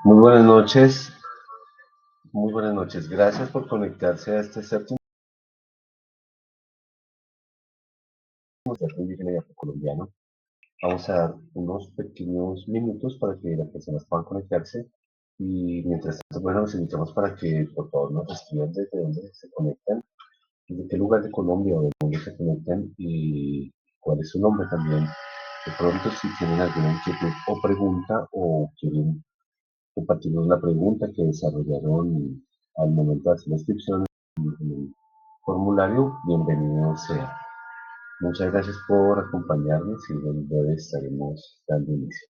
Muy buenas noches, muy buenas noches. Gracias por conectarse a este séptimo Teatro Indígena y Afrocolombiano. Vamos a dar unos pequeños minutos para que las personas puedan conectarse y mientras tanto, bueno, los invitamos para que por favor nos escriban desde dónde se conectan, desde qué lugar de Colombia o de dónde se conectan y cuál es su nombre también. De pronto, si tienen alguna inquietud o pregunta o quieren compartirnos la pregunta que desarrollaron al momento de hacer la inscripción en el formulario, bienvenido sea. Muchas gracias por acompañarnos y en breve estaremos dando inicio.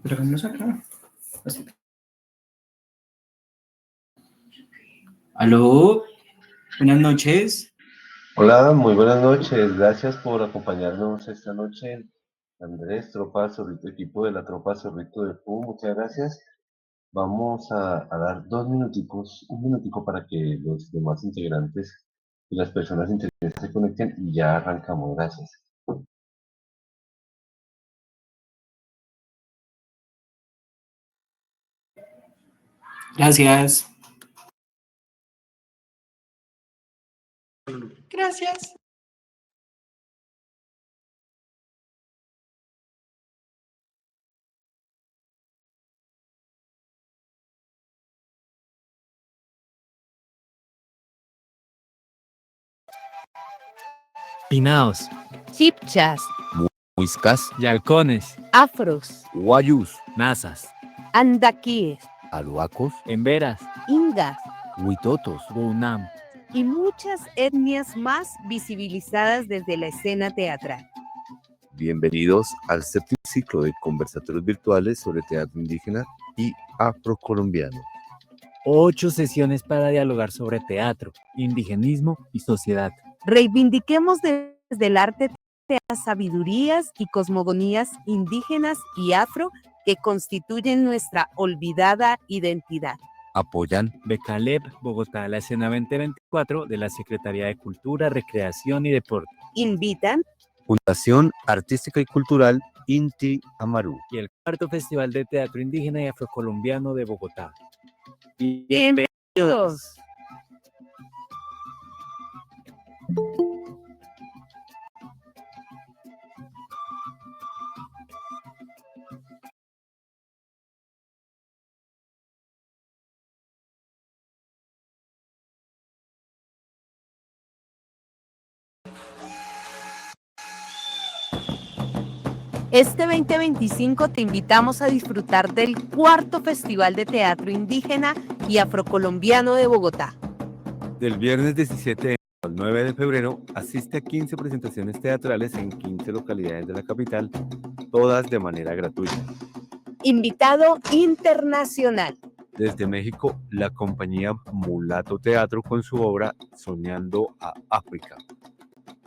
Pero no acá. Aló, buenas noches. Hola, muy buenas noches. Gracias por acompañarnos esta noche. Andrés, tropa Zorrito, equipo de la tropa Zorrito de PU, muchas gracias. Vamos a dar dos minuticos, un minutico para que los demás integrantes y las personas interesadas se conecten y ya arrancamos. Gracias. Gracias. Gracias. Pinaos, Chipchas, Muiscas, Yalcones, afros, Guayus, Nazas, andaquíes, Aruacos, Emberas, ingas Huitotos, Bunam. y muchas etnias más visibilizadas desde la escena teatral. Bienvenidos al séptimo ciclo de conversatorios virtuales sobre teatro indígena y afrocolombiano. 8 sesiones para dialogar sobre teatro, indigenismo y sociedad. Reivindiquemos desde el arte las sabidurías y cosmogonías indígenas y afro que constituyen nuestra olvidada identidad. Apoyan Becaleb, Bogotá, la escena 2024 de la Secretaría de Cultura, Recreación y Deporte. Invitan Fundación Artística y Cultural Inti Amaru y el cuarto Festival de Teatro Indígena y Afrocolombiano de Bogotá. Bienvenidos. Este 2025 te invitamos a disfrutar del cuarto Festival de Teatro Indígena y Afrocolombiano de Bogotá. Del viernes 17 al 9 de febrero asiste a 15 presentaciones teatrales en 15 localidades de la capital, todas de manera gratuita. Invitado internacional. Desde México, la compañía Mulato Teatro con su obra Soñando a África.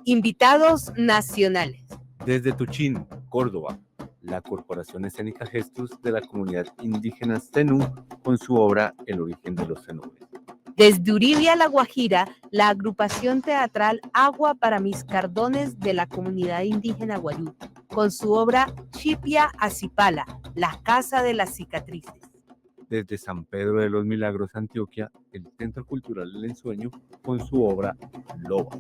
Invitados nacionales. Desde Tuchín, Córdoba, la Corporación Escénica Gestus de la comunidad indígena Zenú con su obra El origen de los zenúes. Desde Uribia, La Guajira, la agrupación teatral Agua para mis Cardones de la comunidad indígena Guayú, con su obra Chipia Acipala, la casa de las cicatrices. Desde San Pedro de los Milagros, Antioquia, el Centro Cultural El Ensueño con su obra Loba.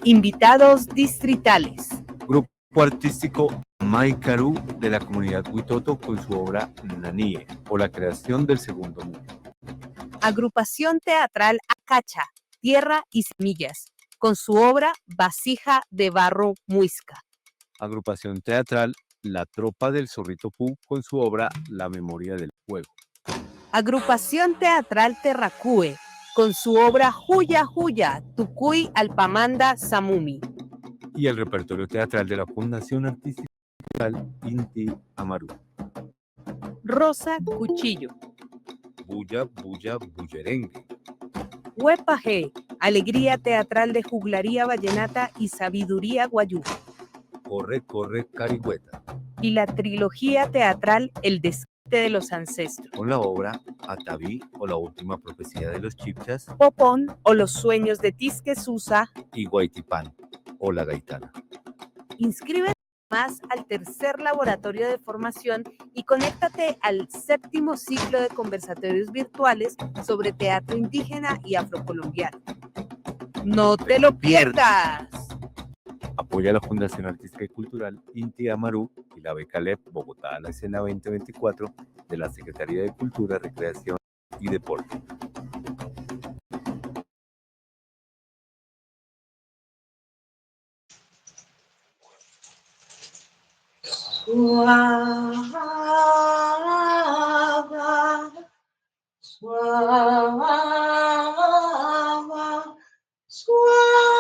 Invitados distritales. Grupo artístico Maicarú de la comunidad Huitoto con su obra Nanie, o la creación del segundo mundo. Agrupación teatral Acacha, Tierra y Semillas, con su obra Vasija de Barro Muisca. Agrupación teatral La Tropa del Zorrito Pú con su obra La Memoria del Fuego. Agrupación teatral Terracue, con su obra Juya Juya, Tucuy Alpamanda Samumi. Y el repertorio teatral de la Fundación Artística Inti Amaru. Rosa Cuchillo. Bulla, bulla, bullerengue. Huepaje, alegría teatral de juglaría vallenata y sabiduría guayú. Corre, corre, carigüeta. Y la trilogía teatral El desquite de los ancestros. Con la obra Ataví o la última profecía de los Chipchas. Popón o los sueños de Tisque Susa. Y Guaitipán o la Gaitana. Inscríbete más al tercer laboratorio de formación y conéctate al 7º ciclo de conversatorios virtuales sobre teatro indígena y afrocolombiano. ¡No te lo pierdas! Apoya la Fundación Artística y Cultural Inti Amaru y la beca LEP Bogotá a la Escena 2024 de la Secretaría de Cultura, Recreación y Deporte. Suava, suava, suava, suava, suava,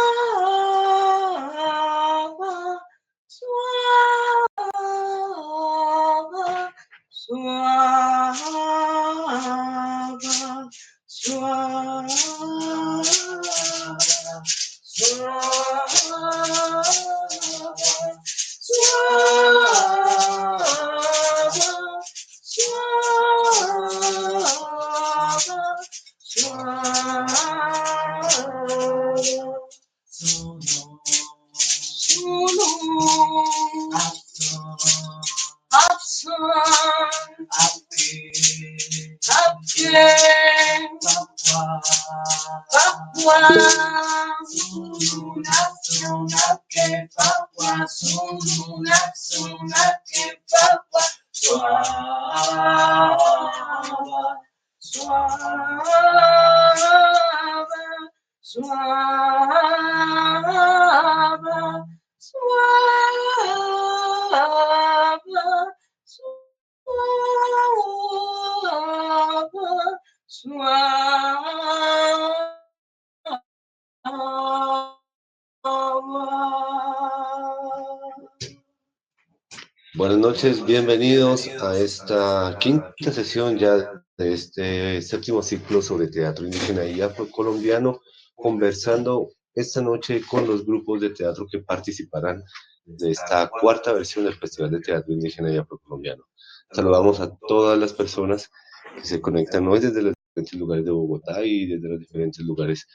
Buenas noches, bienvenidos a esta quinta sesión ya de este 7º ciclo sobre teatro indígena y afrocolombiano, conversando esta noche con los grupos de teatro que participarán de esta cuarta versión del Festival de Teatro Indígena y Afrocolombiano. Saludamos a todas las personas que se conectan hoy desde los diferentes lugares de Bogotá y desde los diferentes lugares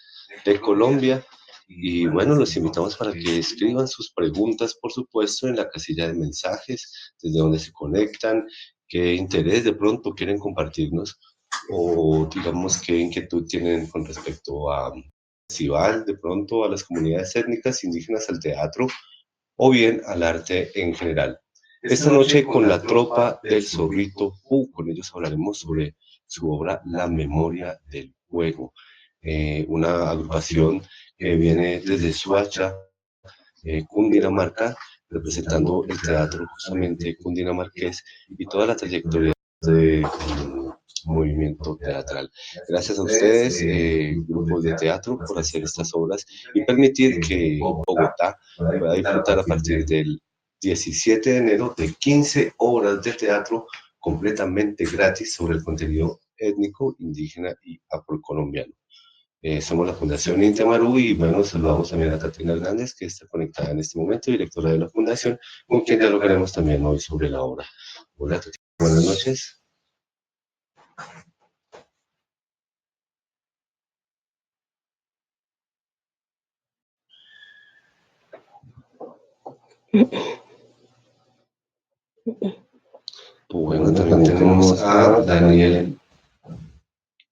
de Colombia. Y bueno, los invitamos para que escriban sus preguntas, por supuesto, en la casilla de mensajes, desde donde se conectan, qué interés de pronto quieren compartirnos o digamos qué inquietud tienen con respecto a festival, de pronto a las comunidades étnicas indígenas, al teatro o bien al arte en general. Esta noche con la tropa del Zorrito Pú, con ellos hablaremos sobre su obra La Memoria del Fuego, una agrupación que viene desde Suacha, Cundinamarca, representando el teatro justamente cundinamarqués y toda la trayectoria de movimiento teatral. Gracias a ustedes, grupos de teatro, por hacer estas obras y permitir que Bogotá pueda disfrutar a partir del 17 de enero de 15 obras de teatro completamente gratis sobre el contenido étnico, indígena y afrocolombiano. Somos la Fundación Intemarú y bueno, saludamos también a Tatiana Hernández, que está conectada en este momento, directora de la Fundación, con quien dialogaremos también hoy sobre la obra. Hola, Tatiana, buenas noches. Bueno, también tenemos a Daniel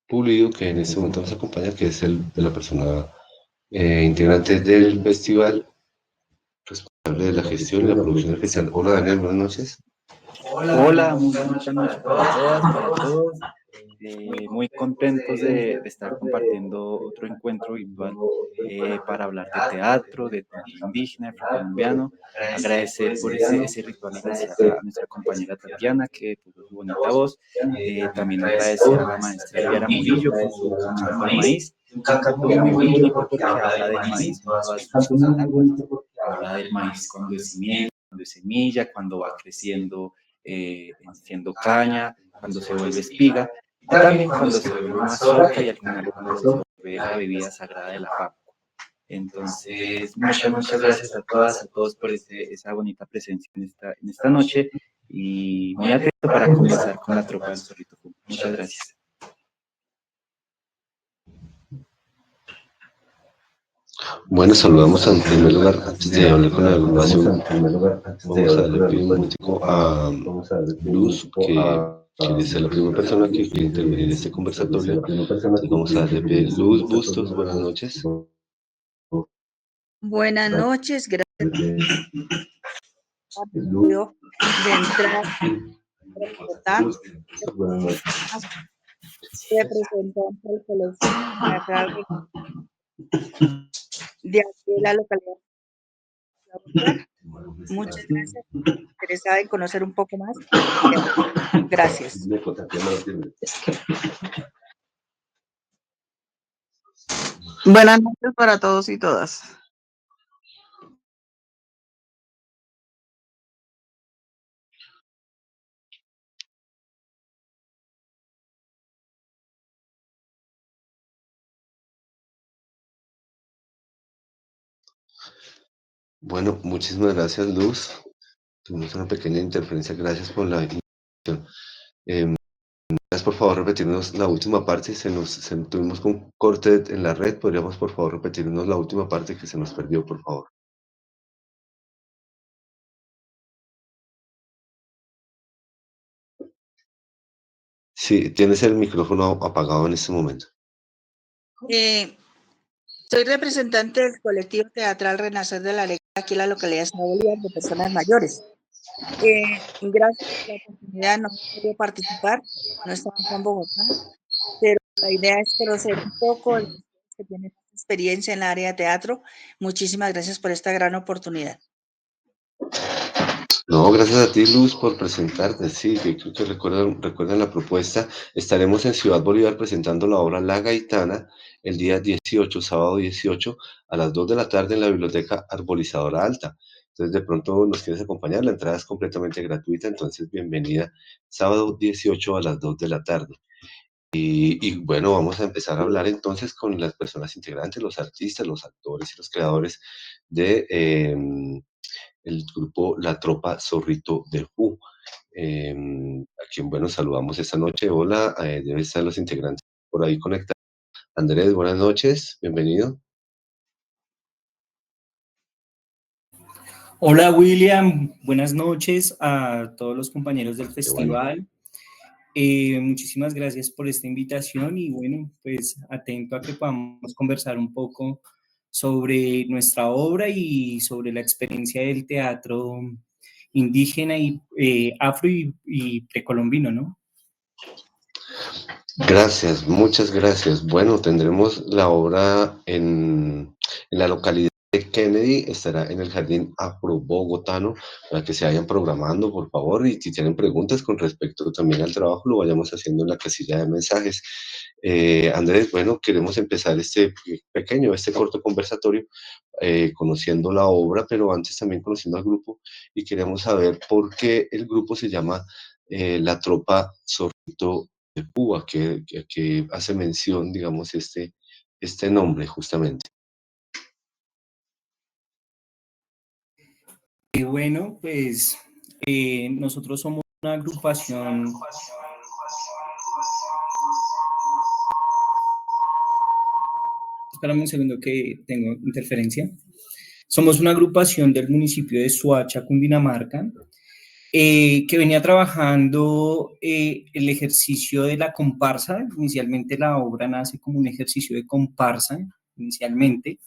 Pulido, que en este momento nos acompaña, que es el de la persona integrante del festival, responsable de la gestión y la producción del festival. Hola Daniel, buenas noches. Hola, muy buenas noches para todas, para todos. Muy contentos de estar compartiendo otro encuentro virtual para hablar de teatro indígena, afrocolombiano. Agradecer por ese ritual inicial a nuestra compañera Tatiana, que puso su bonita voz. También agradecer a la maestra Diara Murillo por su canto al maíz. Un canto muy bonito porque habla del maíz en todas sus etapas. Habla del maíz cuando es simiente, cuando es semilla, cuando va creciendo, siendo caña, cuando se vuelve espiga, y también cuando se vuelve mazorca y al final cuando se vuelve la bebida sagrada de la papa. Entonces, muchas gracias a todas, a todos por esa bonita presencia en esta noche y muy atento para conversar con la tropa del Zorrito Puma. Muchas gracias. Bueno, saludamos en primer lugar, antes de hablar con la agrupación, vamos a darle un momentico a Luz, que es la primera persona que quiere intervenir en este conversatorio. Entonces vamos a darle pie. Luz Bustos, buenas noches. Buenas noches, gracias de entrar a Bogotá, representante del colegio teatral de aquí de la localidad de Bogotá. Muchas gracias, interesada en conocer un poco más. Gracias. Buenas noches para todos y todas. Bueno, muchísimas gracias, Luz. Tuvimos una pequeña interferencia, gracias por la invitación. ¿Puedes por favor repetirnos la última parte? Tuvimos un corte en la red, ¿podríamos por favor repetirnos la última parte que se nos perdió, por favor? Sí, tienes el micrófono apagado en este momento. Soy representante del colectivo teatral Renacer de la Alegría aquí en la localidad de Ciudad Bolívar de personas mayores. Gracias por la oportunidad, no pude participar, no estaba acá en Bogotá, pero la idea es conocer un poco de los que tienen experiencia en el área de teatro. Muchísimas gracias por esta gran oportunidad. No, gracias a ti, Luz, por presentarte. Sí, yo creo que recuerdan la propuesta. Estaremos en Ciudad Bolívar presentando la obra La Gaitana el día 18, sábado 18, a las 2 de la tarde en la Biblioteca Arbolizadora Alta. Entonces, de pronto nos quieres acompañar, la entrada es completamente gratuita, entonces bienvenida sábado 18 a las 2 de la tarde. Y bueno, vamos a empezar a hablar entonces con las personas integrantes, los artistas, los actores y los creadores de el grupo La Tropa Zorrito de Hu, a quien, bueno, saludamos esta noche. Hola, deben estar los integrantes por ahí conectados. Andrés, buenas noches, bienvenido. Hola William, buenas noches a todos los compañeros del festival. Muchísimas gracias por esta invitación y bueno, pues atento a que podamos conversar un poco sobre nuestra obra y sobre la experiencia del teatro indígena y afro y precolombino, ¿no? Gracias, muchas gracias. Bueno, tendremos la obra en la localidad de Kennedy, estará en el Jardín Afro-Bogotano, para que se vayan programando, por favor, y si tienen preguntas con respecto también al trabajo, lo vayamos haciendo en la casilla de mensajes. Andrés, bueno, queremos empezar este corto conversatorio, conociendo la obra, pero antes también conociendo al grupo, y queremos saber por qué el grupo se llama La Tropa Zorrito de Cuba, que hace mención, digamos, este este nombre justamente? Bueno, pues nosotros somos una agrupación. Espérame un segundo que tengo interferencia. Somos una agrupación del municipio de Soacha, Cundinamarca, que venía trabajando el ejercicio de la comparsa. Inicialmente la obra nace como un ejercicio de comparsa, inicialmente.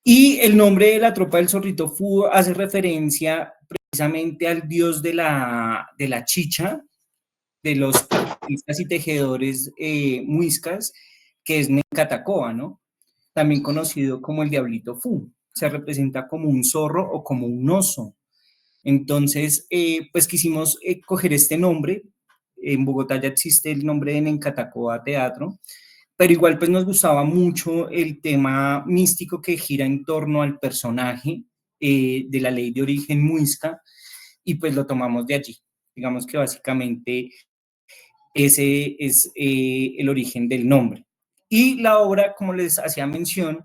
Y el nombre de la tropa del Zorrito Fu hace referencia precisamente al dios de la chicha, de los artistas y tejedores muiscas, que es Nencatacoa, ¿no? También conocido como el Diablito Fu. Se representa como un zorro o como un oso. Entonces, pues quisimos coger este nombre. En Bogotá ya existe el nombre de Nencatacoa Teatro, pero igual pues nos gustaba mucho el tema místico que gira en torno al personaje de la ley de origen muisca, y pues lo tomamos de allí. Digamos que básicamente ese es el origen del nombre. Y la obra, como les hacía mención,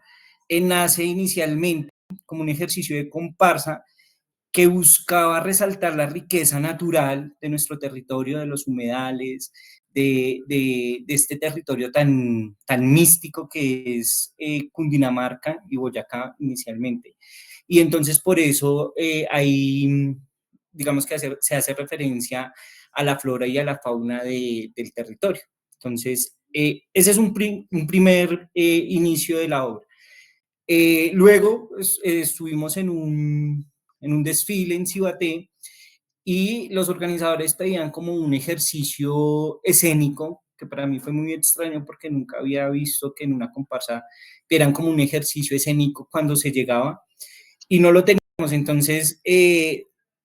nace inicialmente como un ejercicio de comparsa que buscaba resaltar la riqueza natural de nuestro territorio, de los humedales, de este territorio tan místico que es Cundinamarca y Boyacá inicialmente. Y entonces por eso hay, digamos que se hace referencia a la flora y a la fauna del territorio. Entonces, ese es un primer inicio de la obra. Luego pues, estuvimos en un desfile en Cibaté y los organizadores pedían como un ejercicio escénico, que para mí fue muy extraño porque nunca había visto que en una comparsa eran como un ejercicio escénico cuando se llegaba y no lo teníamos. Entonces,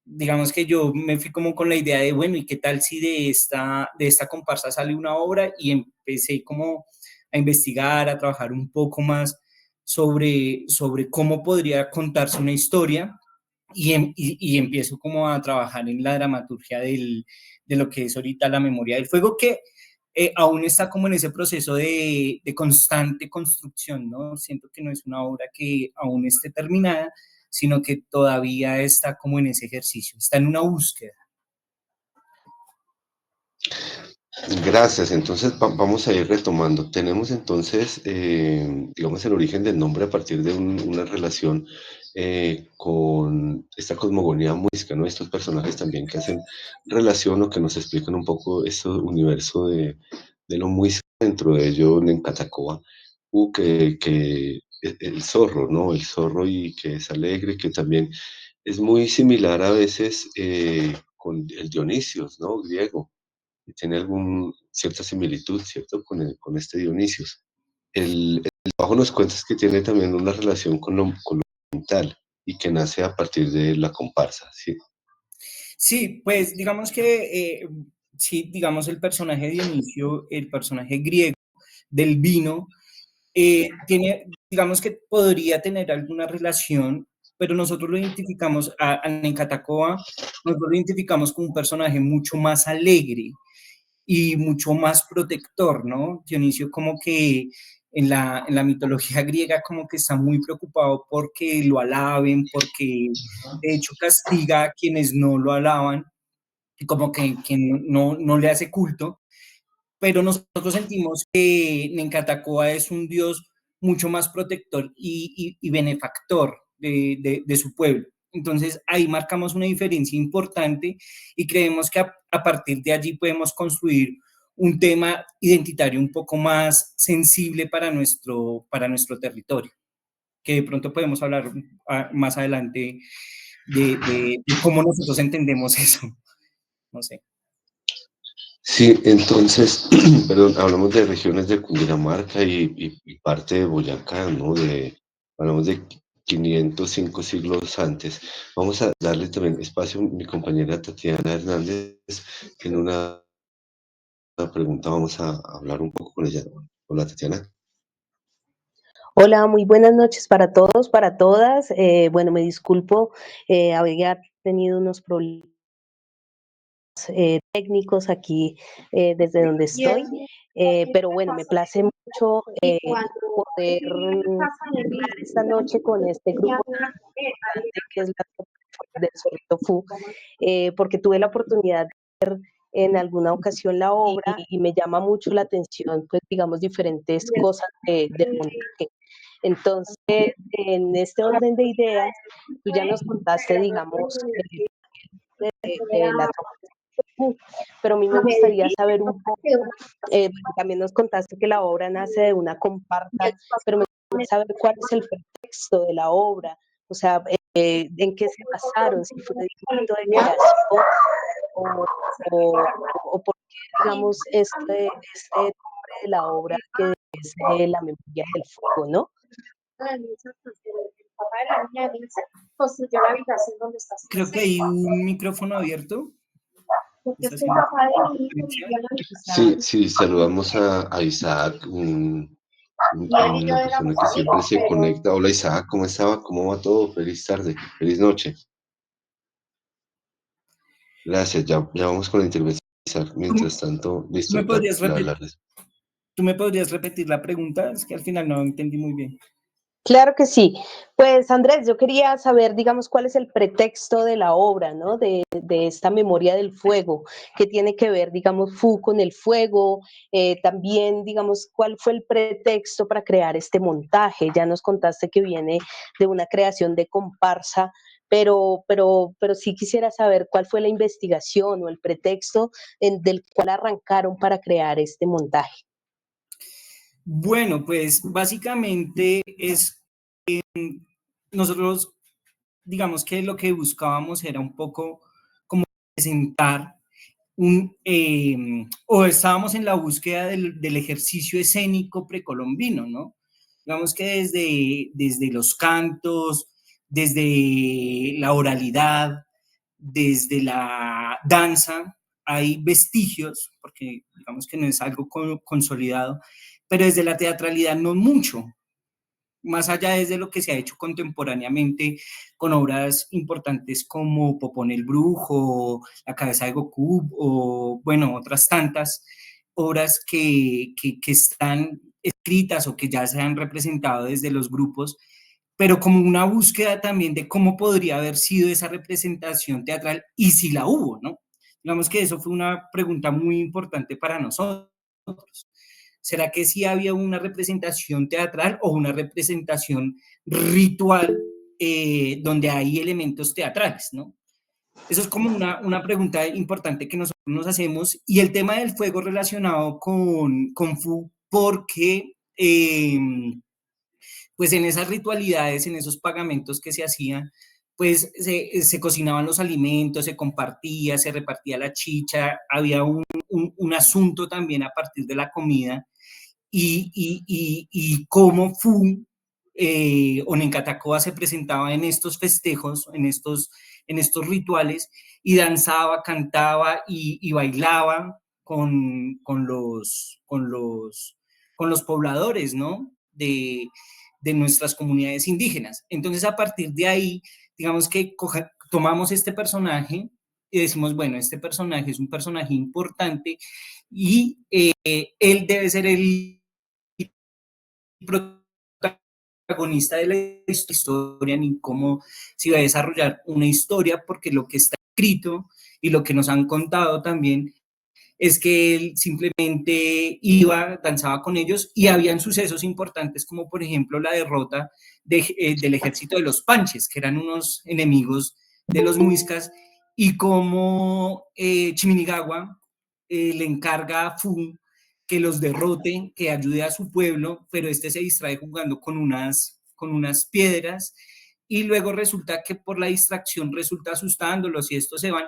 digamos que yo me fui como con la idea de, bueno, ¿y qué tal si de esta comparsa sale una obra? Y empecé como a investigar, a trabajar un poco más sobre cómo podría contarse una historia y empiezo como a trabajar en la dramaturgia de lo que es ahorita La Memoria del Fuego, que aún está como en ese proceso de constante construcción, ¿no? Siento que no es una obra que aún esté terminada, sino que todavía está como en ese ejercicio, está en una búsqueda. Gracias, entonces vamos a ir retomando. Tenemos entonces, digamos, el origen del nombre a partir de una relación con esta cosmogonía muisca, ¿no? Estos personajes también que hacen relación o que nos explican un poco este universo de lo muisca, dentro de ello en Catacoa, que el zorro, ¿no? El zorro y que es alegre, que también es muy similar a veces con el Dionisios, ¿no? Griego tiene cierta similitud, ¿cierto? Con este Dionisios. El trabajo nos cuenta es que tiene también una relación con lo mental y que nace a partir de la comparsa, ¿sí? Sí, pues digamos que, sí, digamos el personaje de Dionisio, el personaje griego del vino, digamos que podría tener alguna relación, pero nosotros lo identificamos, en Catacoa, nosotros lo identificamos como un personaje mucho más alegre y mucho más protector, ¿no? Dionisio como que en la mitología griega como que está muy preocupado porque lo alaben, porque de hecho castiga a quienes no lo alaban, como que no le hace culto, pero nosotros sentimos que Nencatacoa es un dios mucho más protector y benefactor de su pueblo. Entonces ahí marcamos una diferencia importante y creemos que a partir de allí podemos construir un tema identitario un poco más sensible para nuestro territorio, que de pronto podemos hablar más adelante de cómo nosotros entendemos eso, no sé. Sí, entonces, perdón, hablamos de regiones de Cundinamarca y parte de Boyacá, ¿no? Hablamos de 505 siglos antes. Vamos a darle también espacio a mi compañera Tatiana Hernández, que en una pregunta vamos a hablar un poco con ella. Hola, Tatiana. Hola, muy buenas noches para todos, para todas. Bueno, me disculpo, había tenido unos problemas técnicos aquí desde donde estoy, pero bueno, me place mucho poder hablar esta noche con este grupo tan importante que es la del Zorrito Fu, porque tuve la oportunidad de ver en alguna ocasión la obra y me llama mucho la atención, pues digamos, diferentes cosas del montaje. Entonces, en este orden de ideas, tú ya nos contaste, digamos, de la Fu, pero a mí me gustaría saber un poco, también nos contaste que la obra nace de una comparsa, pero me gustaría saber cuál es el pretexto de la obra, o sea, en qué se basaron, si fue de mito de creación o, o, o por qué, digamos, este nombre de la obra que es la memoria del fuego, ¿no? Creo que hay un micrófono abierto. Sí, sí, saludamos a Isaac, una persona que siempre se conecta. Hola Isaac, ¿cómo estaba? ¿Cómo va todo? Feliz tarde, feliz noche. Gracias, ya vamos con la intervención de Isaac. Mientras tanto, ¿Tú listo. me podrías repetir la pregunta? Es que al final no entendí muy bien. Claro que sí. Pues Andrés, yo quería saber, digamos, cuál es el pretexto de la obra, ¿no? De esta memoria del fuego, que tiene que ver, digamos, Fu con el fuego, también, digamos, cuál fue el pretexto para crear este montaje. Ya nos contaste que viene de una creación de comparsa, pero sí quisiera saber cuál fue la investigación o el pretexto del cual arrancaron para crear este montaje. Bueno, pues básicamente es nosotros, digamos que lo que buscábamos era un poco como presentar o estábamos en la búsqueda del ejercicio escénico precolombino, ¿no? Digamos que desde los cantos, desde la oralidad, desde la danza, hay vestigios, porque digamos que no es algo consolidado, pero desde la teatralidad no mucho, más allá desde lo que se ha hecho contemporáneamente con obras importantes como Popón el Brujo, La Cabeza de Goku, o bueno, otras tantas obras que están escritas o que ya se han representado desde los grupos, pero como una búsqueda también de cómo podría haber sido esa representación teatral y si la hubo, ¿no? Digamos que eso fue una pregunta muy importante para nosotros. ¿Será que sí había una representación teatral o una representación ritual donde hay elementos teatrales, ¿no? Eso es como una pregunta importante que nosotros nos hacemos. Y el tema del fuego relacionado con Fu, porque pues en esas ritualidades, en esos pagamentos que se hacían, pues se cocinaban los alimentos, se compartía, se repartía la chicha, había un asunto también a partir de la comida y cómo Fu Onenkatacoa se presentaba en estos festejos, en estos rituales, y danzaba, cantaba y bailaba con los pobladores, ¿no? De nuestras comunidades indígenas. Entonces, a partir de ahí, digamos que tomamos este personaje y decimos, bueno, este personaje es un personaje importante y él debe ser el protagonista de la historia, ni cómo se iba a desarrollar una historia, porque lo que está escrito y lo que nos han contado también es que él simplemente iba, danzaba con ellos y habían sucesos importantes como por ejemplo la derrota del ejército de los Panches, que eran unos enemigos de los muiscas, y como Chiminigawa le encarga a Fu que los derrote, que ayude a su pueblo, pero este se distrae jugando con unas piedras y luego resulta que por la distracción resulta asustándolos y estos se van.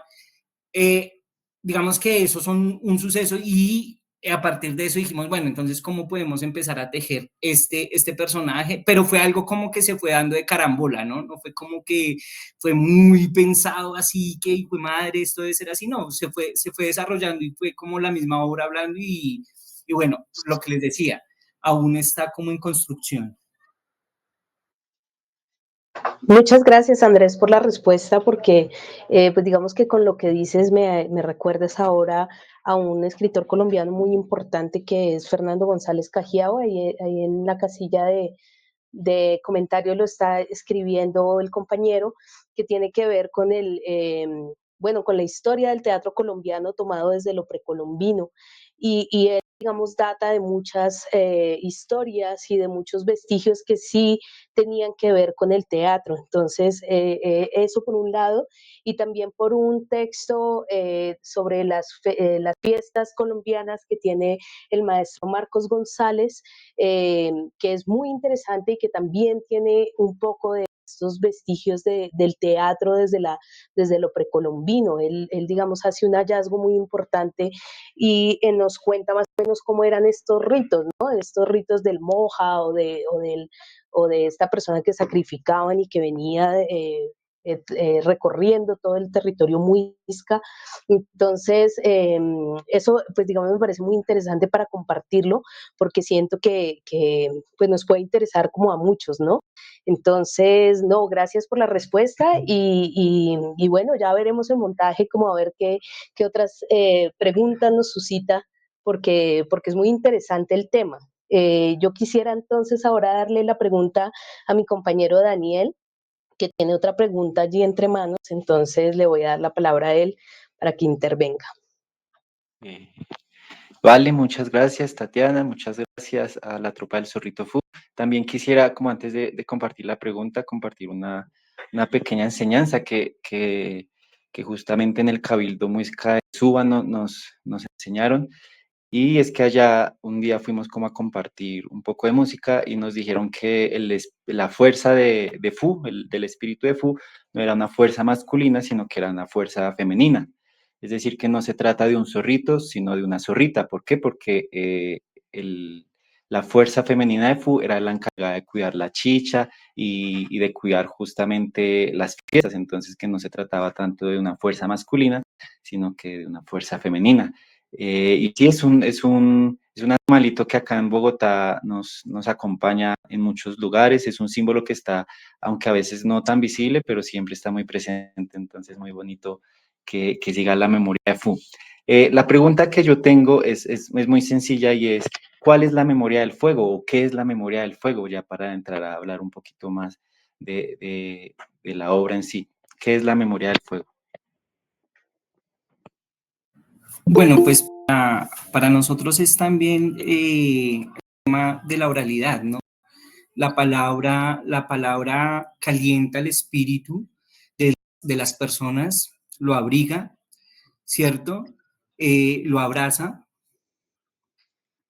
Digamos que eso son un suceso y a partir de eso dijimos, bueno, entonces, ¿cómo podemos empezar a tejer este personaje? Pero fue algo como que se fue dando de carambola, ¿no? No fue como que fue muy pensado así, que, hijo de madre, esto debe ser así, no, se fue desarrollando y fue como la misma obra hablando y bueno, lo que les decía, aún está como en construcción. Muchas gracias, Andrés, por la respuesta, porque pues digamos que con lo que dices me recuerdas ahora a un escritor colombiano muy importante que es Fernando González Cajiao, ahí en la casilla de comentario lo está escribiendo el compañero, que tiene que ver con bueno, con la historia del teatro colombiano tomado desde lo precolombino. Y él, digamos, data de muchas historias y de muchos vestigios que sí tenían que ver con el teatro. Entonces, eso por un lado, y también por un texto sobre las fiestas colombianas que tiene el maestro Marcos González, que es muy interesante y que también tiene un poco de estos vestigios del teatro desde lo precolombino. Él, digamos, hace un hallazgo muy importante y nos cuenta más o menos cómo eran estos ritos, ¿no? Estos ritos del moja o de esta persona que sacrificaban y que venía recorriendo todo el territorio muisca. Entonces, eso, pues digamos, me parece muy interesante para compartirlo, porque siento que pues nos puede interesar como a muchos, ¿no? Entonces, no, gracias por la respuesta y bueno, ya veremos el montaje, como a ver qué otras preguntas nos suscita, porque es muy interesante el tema. Yo quisiera entonces ahora darle la pregunta a mi compañero Daniel, que tiene otra pregunta allí entre manos, entonces le voy a dar la palabra a él para que intervenga. Vale, muchas gracias, Tatiana, muchas gracias a la tropa del Zorrito Fu. También quisiera, como antes de compartir la pregunta, compartir una pequeña enseñanza que justamente en el Cabildo Muisca de Suba nos enseñaron. Y es que allá un día fuimos como a compartir un poco de música y nos dijeron que la fuerza de Fu, del espíritu de Fu, no era una fuerza masculina, sino que era una fuerza femenina. Es decir, que no se trata de un zorrito, sino de una zorrita. ¿Por qué? Porque la fuerza femenina de Fu era la encargada de cuidar la chicha y de cuidar justamente las fiestas. Entonces, que no se trataba tanto de una fuerza masculina, sino que de una fuerza femenina. Y sí, es un animalito que acá en Bogotá nos acompaña en muchos lugares, es un símbolo que está, aunque a veces no tan visible, pero siempre está muy presente, entonces muy bonito que siga a la memoria de Fu. La pregunta que yo tengo es muy sencilla y es, ¿cuál es la memoria del fuego o qué es la memoria del fuego? Ya para entrar a hablar un poquito más de la obra en sí. ¿Qué es la memoria del fuego? Bueno, pues para nosotros es también el tema de la oralidad, ¿no? La palabra calienta el espíritu de las personas, lo abriga, ¿cierto? Lo abraza,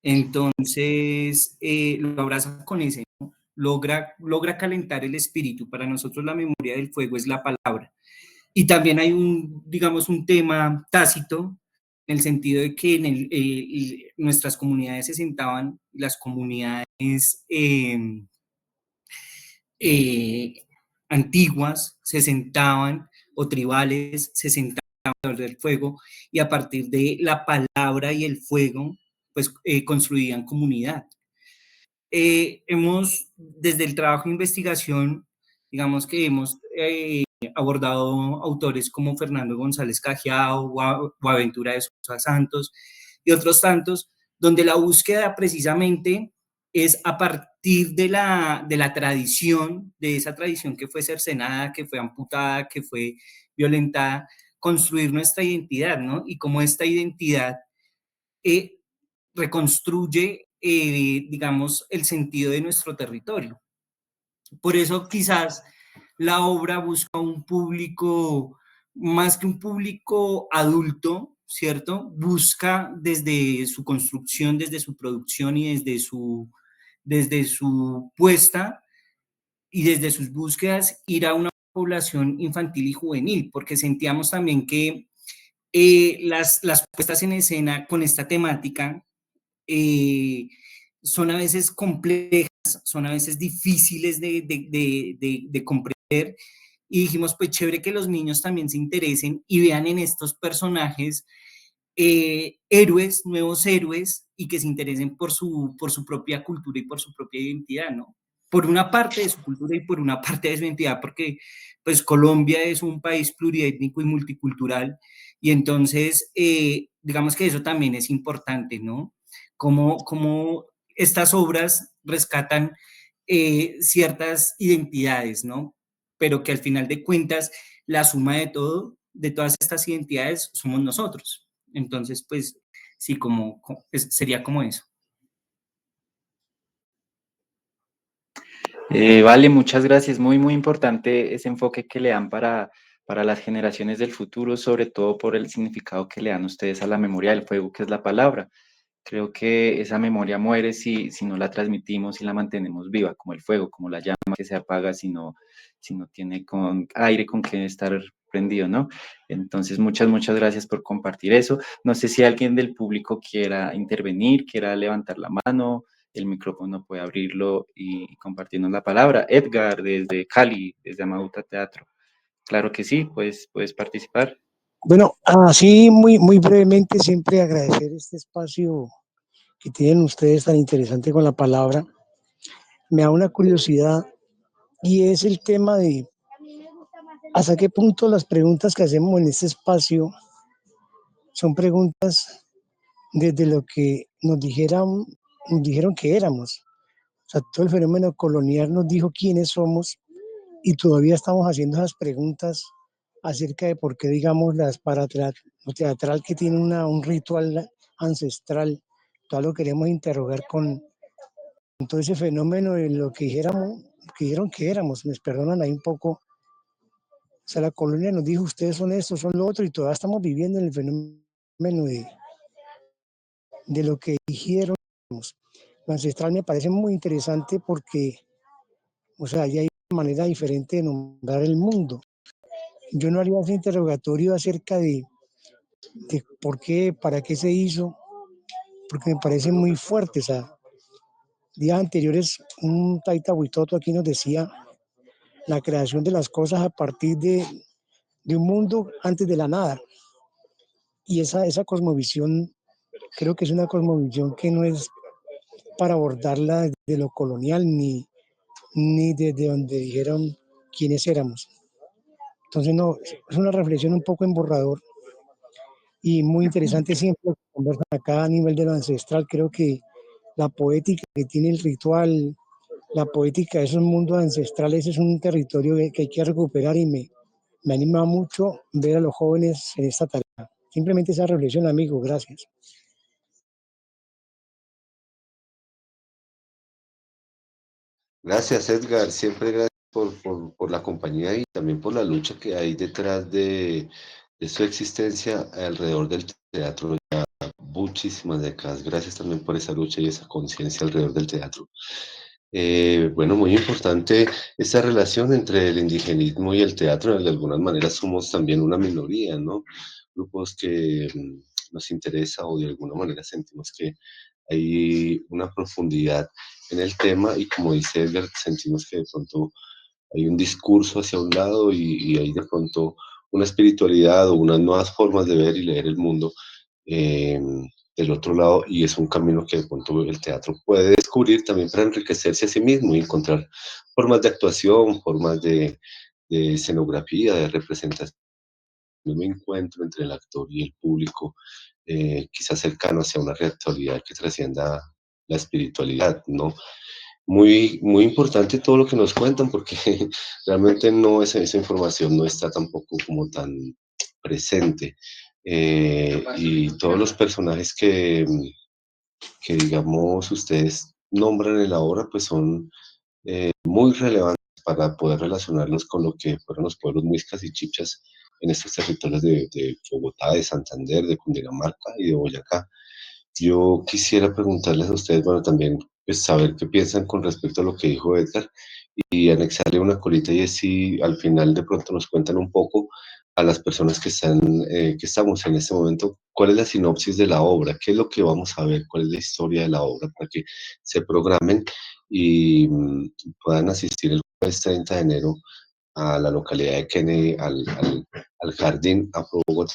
entonces lo abraza con ese, ¿no? Logra calentar el espíritu. Para nosotros la memoria del fuego es la palabra. Y también hay digamos, un tema tácito, en el sentido de que nuestras comunidades se sentaban, las comunidades antiguas se sentaban, o tribales se sentaban alrededor del fuego, y a partir de la palabra y el fuego, pues construían comunidad. Desde el trabajo de investigación, digamos que hemos abordado autores como Fernando González Cajiao, Boaventura de Sousa Santos y otros tantos, donde la búsqueda precisamente es a partir de la tradición, de esa tradición que fue cercenada, que fue amputada, que fue violentada, construir nuestra identidad, ¿no? Y cómo esta identidad reconstruye, digamos, el sentido de nuestro territorio. Por eso quizás la obra busca un público, más que un público adulto, ¿cierto? Busca desde su construcción, desde su producción y desde su puesta y desde sus búsquedas ir a una población infantil y juvenil, porque sentíamos también que las puestas en escena con esta temática son a veces complejas, son a veces difíciles de comprender, y dijimos, pues chévere que los niños también se interesen y vean en estos personajes nuevos héroes, y que se interesen por su propia cultura y por su propia identidad, ¿no? por una parte de su cultura y por una parte de su identidad, porque pues Colombia es un país pluriétnico y multicultural, y entonces digamos que eso también es importante, ¿no? Como estas obras rescatan ciertas identidades, ¿no? Pero que al final de cuentas la suma de todo, de todas estas identidades, somos nosotros. Entonces, pues sí, sería como eso. Vale, muchas gracias. Muy importante ese enfoque que le dan para las generaciones del futuro, sobre todo por el significado que le dan ustedes a la memoria del fuego, que es la palabra. Creo que esa memoria muere si no la transmitimos y la mantenemos viva, como el fuego, como la llama que se apaga si no tiene aire con que estar prendido, ¿no? Entonces, muchas gracias por compartir eso. No sé si alguien del público quiera intervenir, quiera levantar la mano, el micrófono puede abrirlo y compartirnos la palabra. Edgar, desde Cali, desde Amauta Teatro. Claro que sí, puedes participar. Bueno, así muy brevemente, siempre agradecer este espacio que tienen ustedes tan interesante con la palabra. Me da una curiosidad y es el tema de hasta qué punto las preguntas que hacemos en este espacio son preguntas desde lo que nos dijeron que éramos. O sea, todo el fenómeno colonial nos dijo quiénes somos y todavía estamos haciendo esas preguntas acerca de por qué, digamos, lo teatral que tiene un ritual ancestral, todo lo queremos interrogar con todo ese fenómeno de lo que dijeron que éramos, me perdonan ahí un poco. O sea, la colonia nos dijo, ustedes son esto, son lo otro, y todavía estamos viviendo en el fenómeno de lo que dijeron. Lo ancestral me parece muy interesante porque, o sea, ya hay una manera diferente de nombrar el mundo. Yo no haría ese interrogatorio acerca de por qué, para qué se hizo, porque me parece muy fuerte. O sea, días anteriores un Taita Huitoto aquí nos decía la creación de las cosas a partir de un mundo antes de la nada. Y esa cosmovisión creo que es una cosmovisión que no es para abordarla de lo colonial ni desde donde dijeron quiénes éramos. Entonces, no, es una reflexión un poco en borrador y muy interesante siempre conversar acá a nivel de lo ancestral. Creo que la poética que tiene el ritual, la poética de esos mundos ancestrales es un territorio que hay que recuperar y me anima mucho ver a los jóvenes en esta tarea. Simplemente esa reflexión, amigo. Gracias. Gracias, Edgar. Siempre gracias por la compañía y también por la lucha que hay detrás de su existencia alrededor del teatro. Ya muchísimas décadas. Gracias también por esa lucha y esa conciencia alrededor del teatro. Bueno, muy importante esa relación entre el indigenismo y el teatro. De algunas maneras somos también una minoría, ¿no? Grupos que nos interesa o de alguna manera sentimos que hay una profundidad en el tema y como dice Edgar, sentimos que de pronto hay un discurso hacia un lado y hay de pronto una espiritualidad o unas nuevas formas de ver y leer el mundo eh, del otro lado y es un camino que de pronto el teatro puede descubrir también para enriquecerse a sí mismo y encontrar formas de actuación, formas de escenografía, de representación, un encuentro entre el actor y el público, quizás cercano hacia una realidad que trascienda la espiritualidad, ¿no? Muy importante todo lo que nos cuentan porque realmente no esa información no está tampoco como tan presente. Y todos los personajes que digamos ustedes nombran en la obra pues son muy relevantes para poder relacionarlos con lo que fueron los pueblos muiscas y chipchas en estos territorios de Bogotá, de Santander, de Cundinamarca y de Boyacá. Yo quisiera preguntarles a ustedes, bueno, también pues, saber qué piensan con respecto a lo que dijo Edgar y anexarle una colita y es si al final de pronto nos cuentan un poco a las personas que estamos en este momento, cuál es la sinopsis de la obra, qué es lo que vamos a ver, cuál es la historia de la obra para que se programen y puedan asistir el jueves 30 de enero a la localidad de Kennedy, al Jardín Afro Bogotá,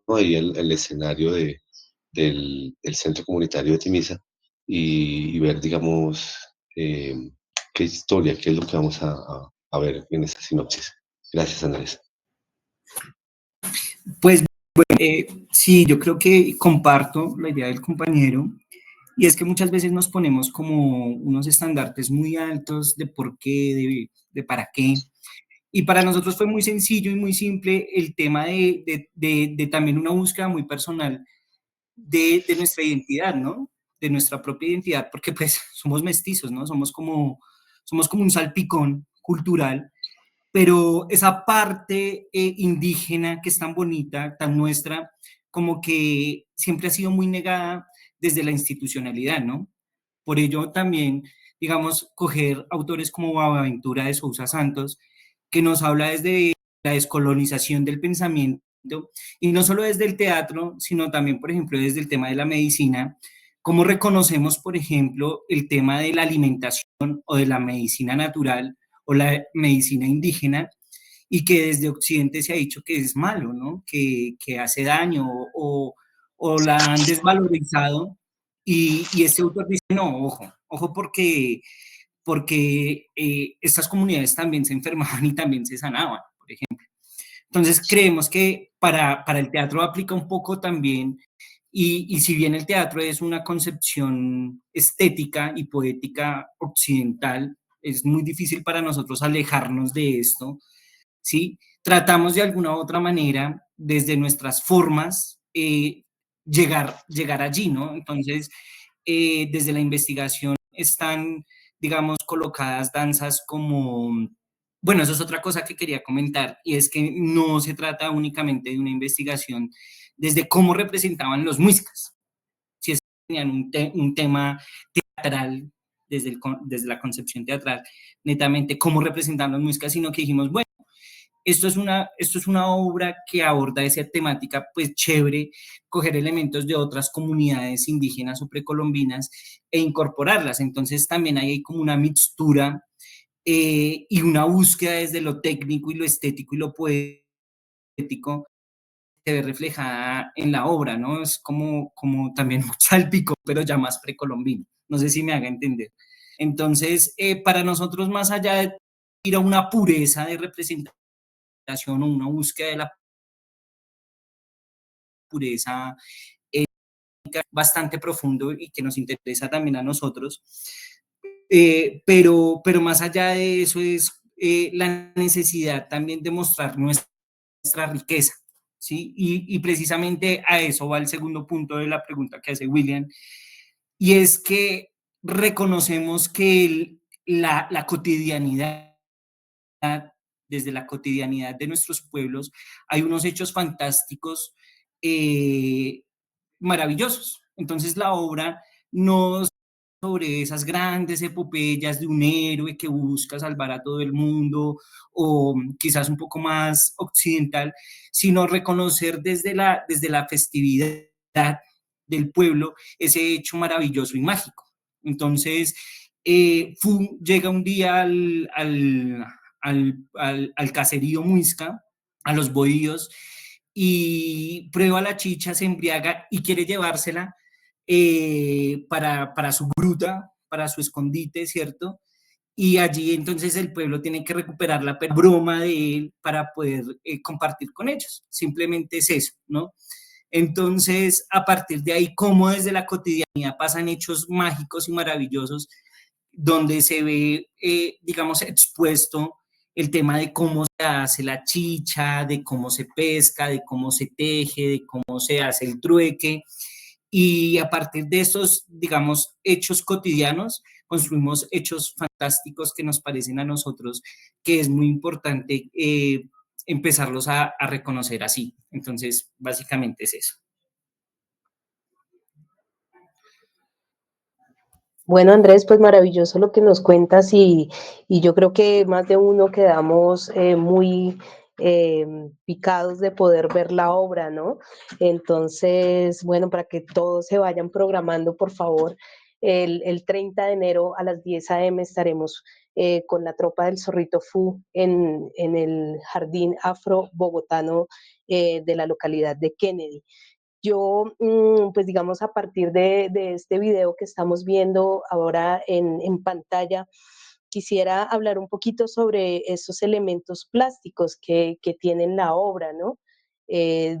ahí el escenario del centro comunitario de Timisa y ver, digamos, eh, qué historia, qué es lo que vamos a ver en esta sinopsis. Gracias, Andrés. Pues sí, yo creo que comparto la idea del compañero, y es que muchas veces nos ponemos como unos estandartes muy altos de por qué, de para qué, y para nosotros fue muy sencillo y muy simple el tema de también una búsqueda muy personal de nuestra identidad, ¿no? De nuestra propia identidad, porque pues somos mestizos, ¿no? Somos como un salpicón cultural, pero esa parte indígena que es tan bonita, tan nuestra, como que siempre ha sido muy negada desde la institucionalidad, ¿no? Por ello también, digamos, coger autores como Boaventura de Sousa Santos, que nos habla desde la descolonización del pensamiento, y no solo desde el teatro, sino también, por ejemplo, desde el tema de la medicina, cómo reconocemos, por ejemplo, el tema de la alimentación o de la medicina natural o la medicina indígena, y que desde Occidente se ha dicho que es malo, ¿no? Que hace daño o la han desvalorizado, y este autor dice, no, ojo porque estas comunidades también se enfermaban y también se sanaban, por ejemplo. Entonces creemos que para el teatro aplica un poco también, y si bien el teatro es una concepción estética y poética occidental, es muy difícil para nosotros alejarnos de esto, ¿sí? Tratamos de alguna u otra manera, desde nuestras formas, llegar allí, ¿no? Entonces, desde la investigación están, digamos, colocadas danzas como, bueno, eso es otra cosa que quería comentar, y es que no se trata únicamente de una investigación desde cómo representaban los muiscas, si es que tenían un tema teatral, desde la concepción teatral, netamente cómo representaban los muiscas, sino que dijimos, bueno, esto es una obra que aborda esa temática, pues chévere, coger elementos de otras comunidades indígenas o precolombinas e incorporarlas. Entonces también hay como una mixtura y una búsqueda desde lo técnico y lo estético y lo poético se ve reflejada en la obra, ¿no? Es como también un salpico, pero ya más precolombino. No sé si me haga entender. Entonces, para nosotros, más allá de ir a una pureza de representación o una búsqueda de la pureza bastante profundo y que nos interesa también a nosotros. Pero más allá de eso es la necesidad también de mostrar nuestra riqueza, ¿sí? Y precisamente a eso va el segundo punto de la pregunta que hace William, y es que reconocemos que la cotidianidad, desde la cotidianidad de nuestros pueblos, hay unos hechos fantásticos eh, maravillosos. Entonces la obra no es sobre esas grandes epopeyas de un héroe que busca salvar a todo el mundo, o quizás un poco más occidental, sino reconocer desde la festividad del pueblo ese hecho maravilloso y mágico. Entonces, Fu llega un día al caserío Muisca, a los bohíos, y prueba la chicha, se embriaga y quiere llevársela para su gruta, para su escondite, ¿cierto? Y allí entonces el pueblo tiene que recuperar la broma de él para poder compartir con ellos. Simplemente es eso, ¿no? Entonces, a partir de ahí, cómo desde la cotidianidad pasan hechos mágicos y maravillosos, donde se ve, digamos, expuesto el tema de cómo se hace la chicha, de cómo se pesca, de cómo se teje, de cómo se hace el trueque. Y a partir de esos, digamos, hechos cotidianos, construimos hechos fantásticos que nos parecen a nosotros que es muy importante empezarlos a reconocer así. Entonces, básicamente es eso. Bueno, Andrés, pues maravilloso lo que nos cuentas y yo creo que más de uno quedamos muy picados de poder ver la obra, ¿no? Entonces, bueno, para que todos se vayan programando, por favor, el 30 de enero a las 10 a.m. estaremos con la tropa del Zorrito Fu en el Jardín Afro Bogotano de la localidad de Kennedy. Yo, pues digamos, a partir de este video que estamos viendo ahora en pantalla, quisiera hablar un poquito sobre esos elementos plásticos que tienen la obra, ¿no?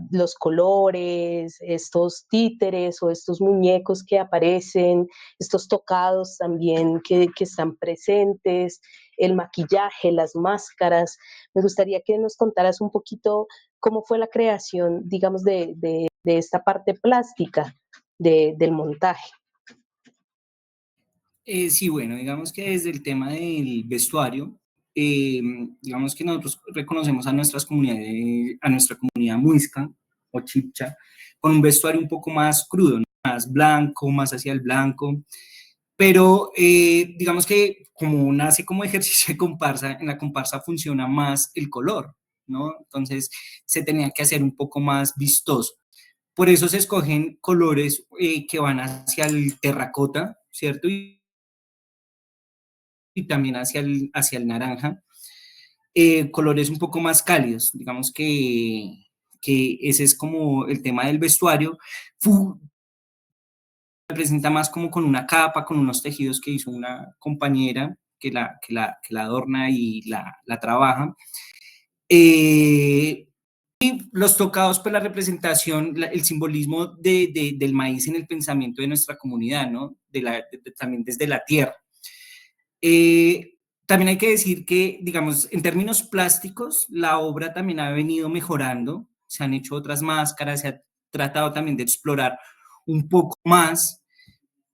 Los colores, estos títeres o estos muñecos que aparecen, estos tocados también que están presentes, el maquillaje, las máscaras. Me gustaría que nos contaras un poquito cómo fue la creación, digamos, de esta parte plástica del montaje. Sí, bueno, digamos que desde el tema del vestuario, eh, digamos que nosotros reconocemos a a nuestra comunidad muisca o chipcha, con un vestuario un poco más crudo, ¿no? Más blanco, más hacia el blanco, pero digamos que como nace como ejercicio de comparsa, en la comparsa funciona más el color, ¿no? Entonces se tenía que hacer un poco más vistoso. Por eso se escogen colores que van hacia el terracota, ¿cierto? Y también hacia el naranja, colores un poco más cálidos, digamos que ese es como el tema del vestuario. Representa más como con una capa, con unos tejidos que hizo una compañera que la adorna y la trabaja. Y los tocados, pues la representación, el simbolismo del maíz en el pensamiento de nuestra comunidad, ¿no? También desde la tierra. También hay que decir que, digamos, en términos plásticos, la obra también ha venido mejorando, se han hecho otras máscaras, se ha tratado también de explorar un poco más,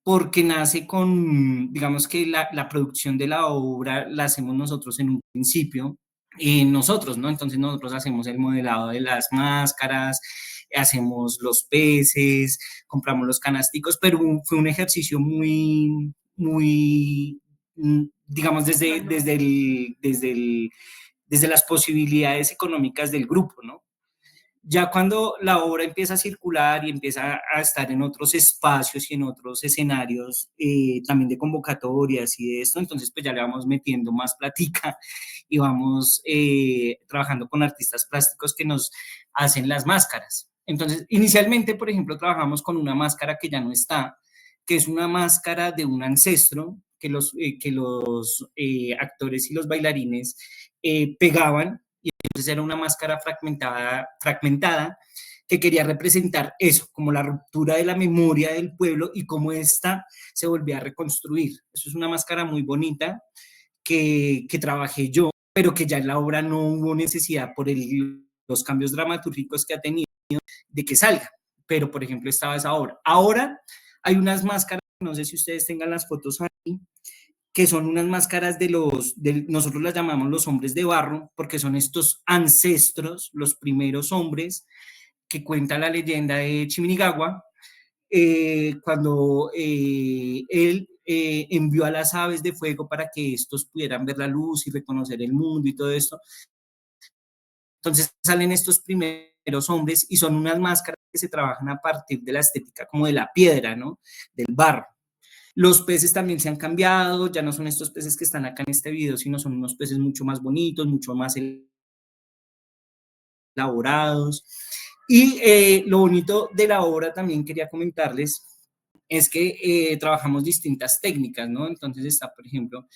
porque nace con, digamos que la producción de la obra la hacemos nosotros en un principio, nosotros, ¿no? Entonces nosotros hacemos el modelado de las máscaras, hacemos los peces, compramos los canasticos, pero fue un ejercicio muy, digamos, desde las posibilidades económicas del grupo, ¿no? Ya cuando la obra empieza a circular y empieza a estar en otros espacios y en otros escenarios, también de convocatorias y de esto, entonces pues ya le vamos metiendo más platica y vamos trabajando con artistas plásticos que nos hacen las máscaras. Entonces, inicialmente, por ejemplo, trabajamos con una máscara que ya no está, que es una máscara de un ancestro que los actores y los bailarines pegaban. Entonces era una máscara fragmentada que quería representar eso, como la ruptura de la memoria del pueblo y cómo ésta se volvía a reconstruir. Eso es una máscara muy bonita que trabajé yo, pero que ya en la obra no hubo necesidad por los cambios dramatúrgicos que ha tenido de que salga. Pero, por ejemplo, estaba esa obra. Ahora hay unas máscaras, no sé si ustedes tengan las fotos ahí, que son unas máscaras nosotros las llamamos los hombres de barro, porque son estos ancestros, los primeros hombres que cuenta la leyenda de Chiminigagua, cuando él envió a las aves de fuego para que estos pudieran ver la luz y reconocer el mundo y todo esto. Entonces salen estos primeros hombres y son unas máscaras que se trabajan a partir de la estética como de la piedra, ¿no? Del barro. Los peces también se han cambiado, ya no son estos peces que están acá en este video, sino son unos peces mucho más bonitos, mucho más elaborados. Y lo bonito de la obra también quería comentarles es que trabajamos distintas técnicas, ¿no? Entonces está, por ejemplo,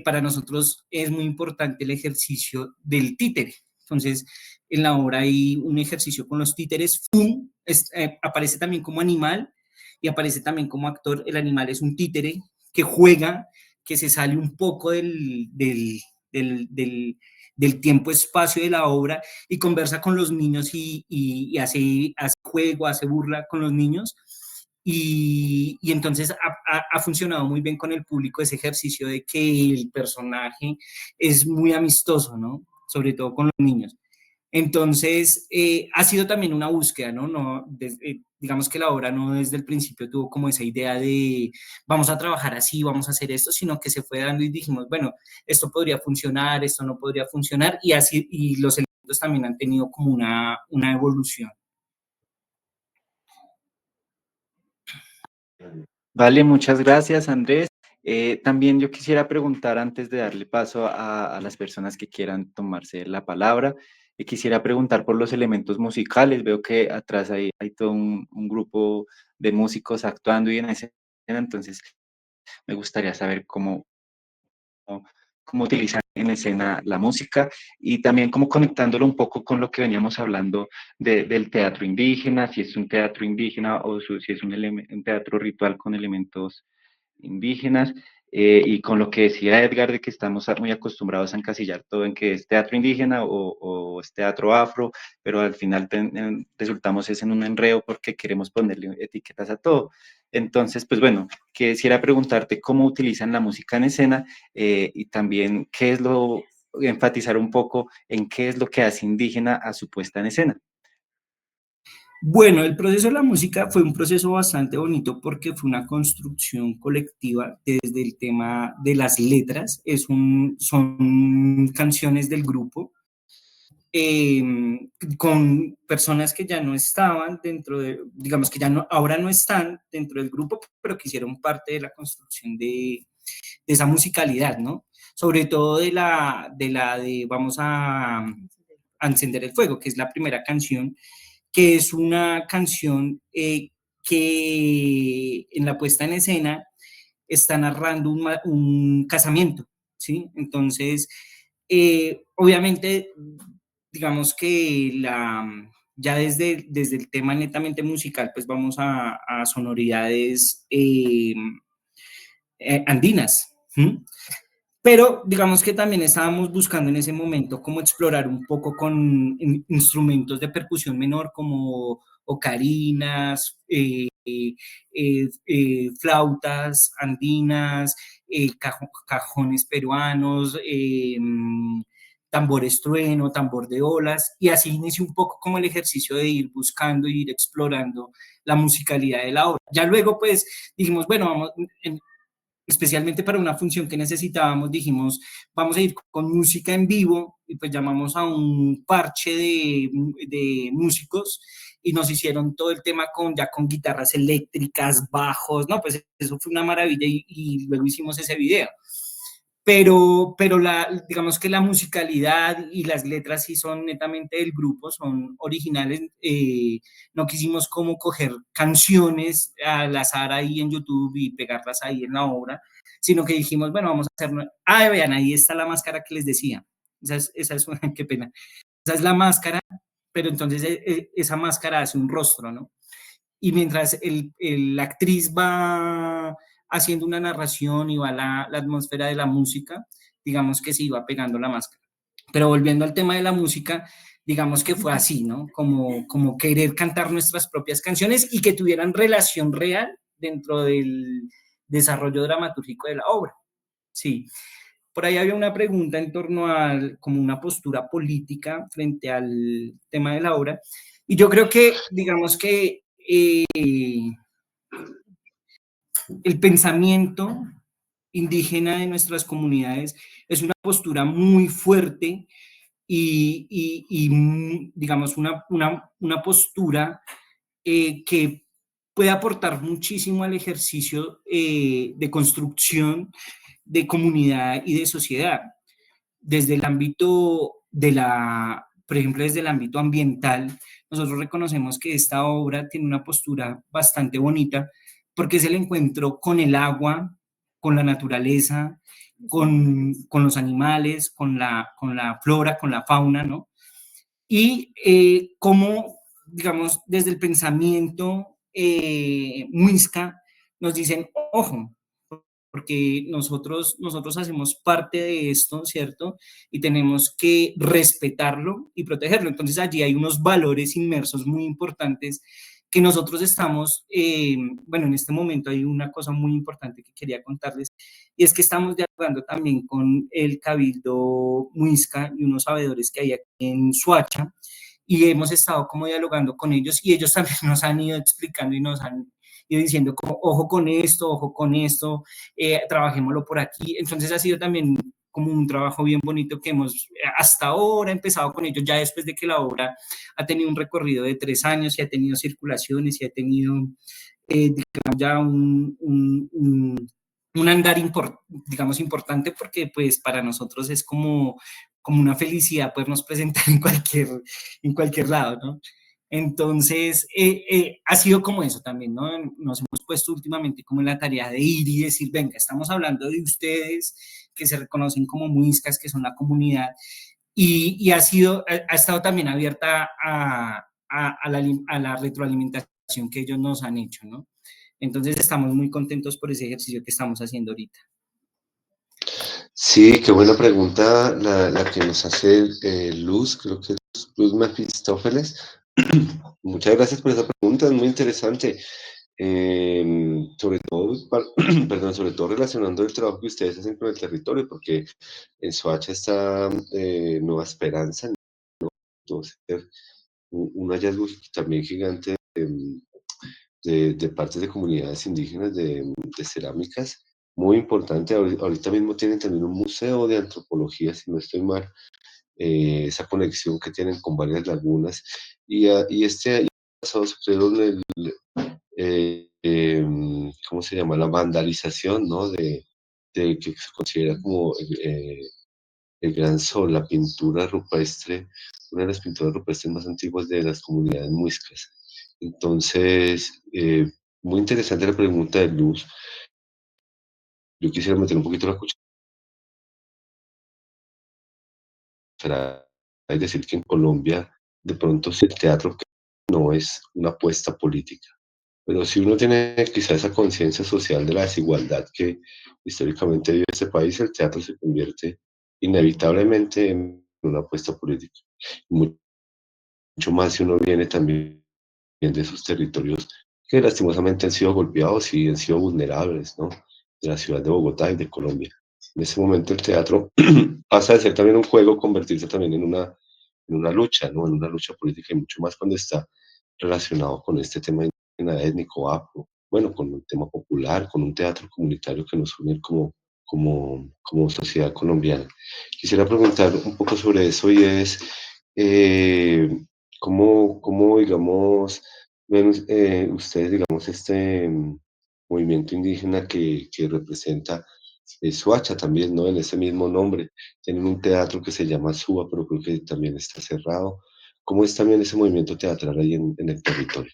para nosotros es muy importante el ejercicio del títere. Entonces, en la obra hay un ejercicio con los títeres. Aparece también como animal y aparece también como actor. El animal es un títere que juega, que se sale un poco del tiempo-espacio de la obra y conversa con los niños y hace juego, hace burla con los niños. Y entonces ha funcionado muy bien con el público ese ejercicio de que el personaje es muy amistoso, ¿no? Sobre todo con los niños. Entonces, ha sido también una búsqueda, ¿no? Digamos que la obra no desde el principio tuvo como esa idea de vamos a trabajar así, vamos a hacer esto, sino que se fue dando y dijimos, bueno, esto podría funcionar, esto no podría funcionar, y así, y los elementos también han tenido como una evolución. Vale, muchas gracias, Andrés. También yo quisiera preguntar antes de darle paso a las personas que quieran tomarse la palabra, Quisiera preguntar por los elementos musicales. Veo que atrás hay todo un grupo de músicos actuando y en escena, entonces me gustaría saber cómo utilizan en escena la música y también como conectándolo un poco con lo que veníamos hablando del teatro indígena, si es un teatro indígena o si es un teatro ritual con elementos indígenas, y con lo que decía Edgar de que estamos muy acostumbrados a encasillar todo en que es teatro indígena o es teatro afro, pero al final resultamos es en un enredo porque queremos ponerle etiquetas a todo. Entonces, pues bueno, quisiera preguntarte cómo utilizan la música en escena, y también enfatizar un poco en qué es lo que hace indígena a su puesta en escena. Bueno, el proceso de la música fue un proceso bastante bonito porque fue una construcción colectiva desde el tema de las letras. Son canciones del grupo, eh, con personas que ya no estaban dentro de, digamos que ya no, ahora no están dentro del grupo, pero que hicieron parte de la construcción de esa musicalidad, ¿no? Sobre todo de vamos a encender el fuego, que es la primera canción, que es una canción que en la puesta en escena está narrando un casamiento, ¿sí? Entonces, obviamente, digamos que ya desde el tema netamente musical, pues vamos a sonoridades andinas, ¿sí? Pero digamos que también estábamos buscando en ese momento cómo explorar un poco con instrumentos de percusión menor como ocarinas, flautas andinas, cajones peruanos, tambores trueno, tambor de olas, y así inició un poco como el ejercicio de ir buscando, ir explorando la musicalidad de la obra. Ya luego pues dijimos, bueno, vamos, especialmente para una función que necesitábamos, dijimos, vamos a ir con música en vivo, y pues llamamos a un parche de músicos y nos hicieron todo el tema ya con guitarras eléctricas, bajos, no, pues eso fue una maravilla y luego hicimos ese video. Pero digamos que la musicalidad y las letras sí son netamente del grupo, son originales. No quisimos como coger canciones al azar ahí en YouTube y pegarlas ahí en la obra, sino que dijimos, bueno, vamos a hacer... Ah, vean, ahí está la máscara que les decía. Esa es una, qué pena. Esa es la máscara, pero entonces esa máscara hace un rostro, ¿no? Y mientras la actriz va haciendo una narración y va la atmósfera de la música, digamos que se iba pegando la máscara. Pero volviendo al tema de la música, digamos que fue así, ¿no? Como querer cantar nuestras propias canciones y que tuvieran relación real dentro del desarrollo dramatúrgico de la obra. Sí. Por ahí había una pregunta en torno a como una postura política frente al tema de la obra. Y yo creo que, digamos que el pensamiento indígena de nuestras comunidades es una postura muy fuerte y digamos, una postura que puede aportar muchísimo al ejercicio de construcción de comunidad y de sociedad. Desde el ámbito por ejemplo, desde el ámbito ambiental, nosotros reconocemos que esta obra tiene una postura bastante bonita porque es el encuentro con el agua, con la naturaleza, con los animales, con la flora, con la fauna, ¿no? Y cómo, digamos, desde el pensamiento muisca nos dicen, ojo, porque nosotros hacemos parte de esto, ¿cierto? Y tenemos que respetarlo y protegerlo. Entonces allí hay unos valores inmersos muy importantes que nosotros estamos, bueno, en este momento hay una cosa muy importante que quería contarles, y es que estamos dialogando también con el Cabildo Muisca y unos sabedores que hay aquí en Soacha, y hemos estado como dialogando con ellos, y ellos también nos han ido explicando y nos han ido diciendo como, ojo con esto, trabajémoslo por aquí. Entonces ha sido también como un trabajo bien bonito que hemos hasta ahora empezado con ellos, ya después de que la obra ha tenido un recorrido de 3 años y ha tenido circulaciones y ha tenido digamos, ya un andar digamos importante, porque pues para nosotros es como como una felicidad podernos presentar en cualquier lado, ¿no? Entonces, ha sido como eso también, ¿no? Nos hemos puesto últimamente como en la tarea de ir y decir, venga, estamos hablando de ustedes que se reconocen como muiscas, que son la comunidad, y ha estado también abierta a la retroalimentación que ellos nos han hecho, ¿no? Entonces, estamos muy contentos por ese ejercicio que estamos haciendo ahorita. Sí, qué buena pregunta la que nos hace Luz, creo que es Luz Mefistófeles. Muchas gracias por esa pregunta, es muy interesante. Sobre todo, perdón, sobre todo relacionando el trabajo que ustedes hacen con el territorio, porque en Soacha está Nueva Esperanza, entonces un hallazgo también gigante de partes de comunidades indígenas de cerámicas, muy importante. Ahorita mismo tienen también un museo de antropología, si no estoy mal, esa conexión que tienen con varias lagunas. Y este año pasado sufrieron ¿cómo se llama? La vandalización, ¿no? De que se considera como el Gran Sol, la pintura rupestre, una de las pinturas rupestres más antiguas de las comunidades muiscas. Entonces, muy interesante la pregunta de Luz. Yo quisiera meter un poquito la cuchara y decir que en Colombia, de pronto, el teatro no es una apuesta política. Pero si uno tiene quizá esa conciencia social de la desigualdad que históricamente vive este país, el teatro se convierte inevitablemente en una apuesta política. Mucho más si uno viene también de esos territorios que lastimosamente han sido golpeados y han sido vulnerables, ¿no? De la ciudad de Bogotá y de Colombia. En ese momento el teatro pasa de ser también un juego, convertirse también en una lucha, ¿no? En una lucha política y mucho más cuando está relacionado con este tema étnico, afro, bueno, con un tema popular, con un teatro comunitario que nos une como sociedad colombiana. Quisiera preguntar un poco sobre eso y es, eh, ¿cómo, digamos, ven ustedes, digamos, este movimiento indígena que representa Suacha también, ¿no? En ese mismo nombre. Tienen un teatro que se llama Suba, pero creo que también está cerrado. ¿Cómo es también ese movimiento teatral ahí en el territorio?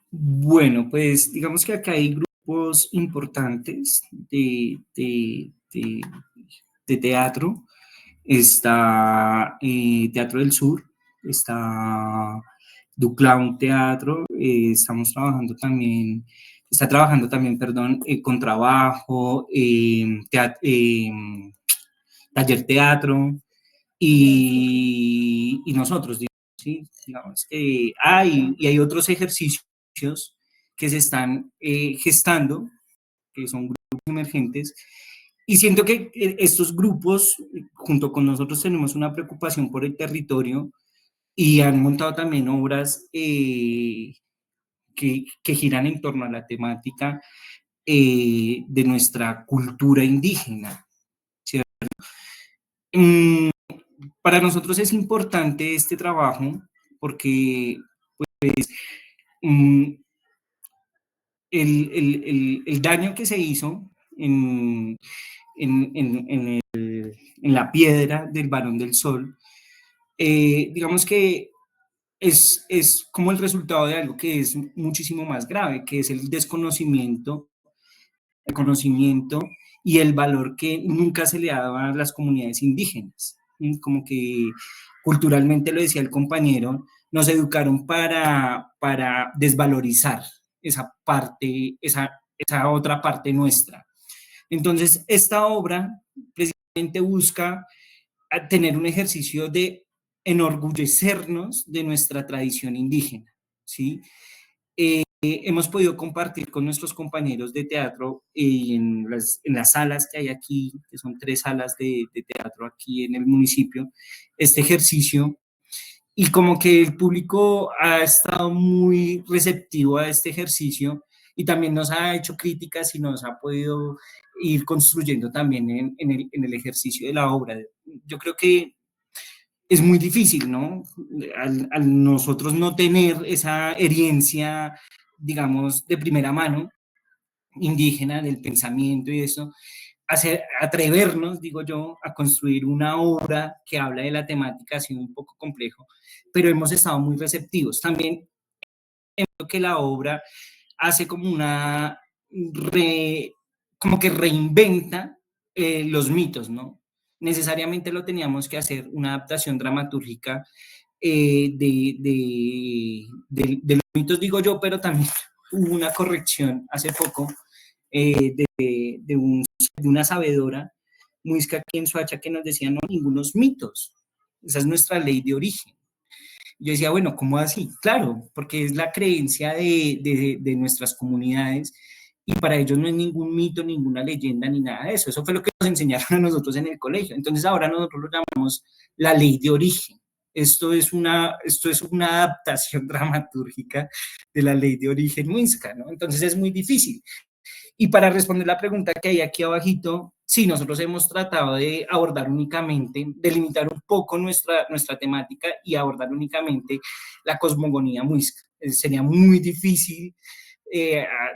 Bueno, pues digamos que acá hay grupos importantes de teatro. Está Teatro del Sur, está Duclaun Teatro, está trabajando también, perdón, con Trabajo, Taller Teatro y nosotros, ¿sí? Digamos que hay otros ejercicios que se están gestando, que son grupos emergentes, y siento que estos grupos, junto con nosotros, tenemos una preocupación por el territorio y han montado también obras que giran en torno a la temática de nuestra cultura indígena, ¿cierto? Para nosotros es importante este trabajo porque pues, el daño que se hizo en la piedra del Barón del Sol, digamos que es como el resultado de algo que es muchísimo más grave, que es el desconocimiento, el conocimiento y el valor que nunca se le daba a las comunidades indígenas. Como que culturalmente, lo decía el compañero, nos educaron para desvalorizar esa parte, esa otra parte nuestra. Entonces, esta obra precisamente busca tener un ejercicio de enorgullecernos de nuestra tradición indígena, ¿sí? Hemos podido compartir con nuestros compañeros de teatro en las salas que hay aquí, que son 3 salas de teatro aquí en el municipio, este ejercicio, y como que el público ha estado muy receptivo a este ejercicio y también nos ha hecho críticas y nos ha podido ir construyendo también en el ejercicio de la obra. Yo creo que es muy difícil, ¿no? Al nosotros no tener esa herencia, digamos, de primera mano, indígena, del pensamiento y eso, atrevernos, digo yo, a construir una obra que habla de la temática, ha sido un poco complejo, pero hemos estado muy receptivos. También creo que la obra hace como como que reinventa los mitos, ¿no? Necesariamente lo teníamos que hacer una adaptación dramatúrgica de los mitos, digo yo, pero también hubo una corrección hace poco de una sabedora muisca aquí en Soacha que nos decía, no, ningunos mitos, esa es nuestra ley de origen. Yo decía, bueno, ¿cómo así? Claro, porque es la creencia de nuestras comunidades y para ellos no es ningún mito, ninguna leyenda, ni nada de eso. Eso fue lo que nos enseñaron a nosotros en el colegio. Entonces ahora nosotros lo llamamos la ley de origen. Esto es una adaptación dramatúrgica de la ley de origen muisca, ¿no? Entonces es muy difícil. Y para responder la pregunta que hay aquí abajito, sí, nosotros hemos tratado de abordar únicamente, delimitar un poco nuestra temática y abordar únicamente la cosmogonía muisca. Sería muy difícil,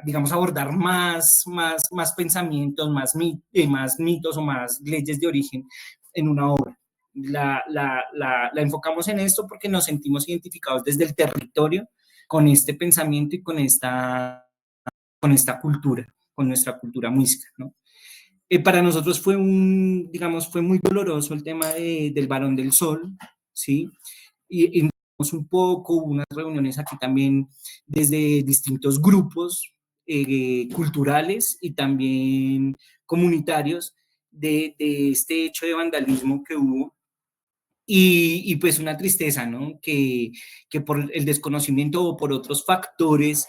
digamos, abordar más pensamientos, más mitos o más leyes de origen en una obra. La enfocamos en esto porque nos sentimos identificados desde el territorio con este pensamiento y con esta cultura, con nuestra cultura muisca, ¿no? Para nosotros fue fue muy doloroso el tema del Barón del Sol, ¿sí? Y un poco, hubo unas reuniones aquí también desde distintos grupos culturales y también comunitarios de este hecho de vandalismo que hubo. Y pues una tristeza, ¿no? Que por el desconocimiento o por otros factores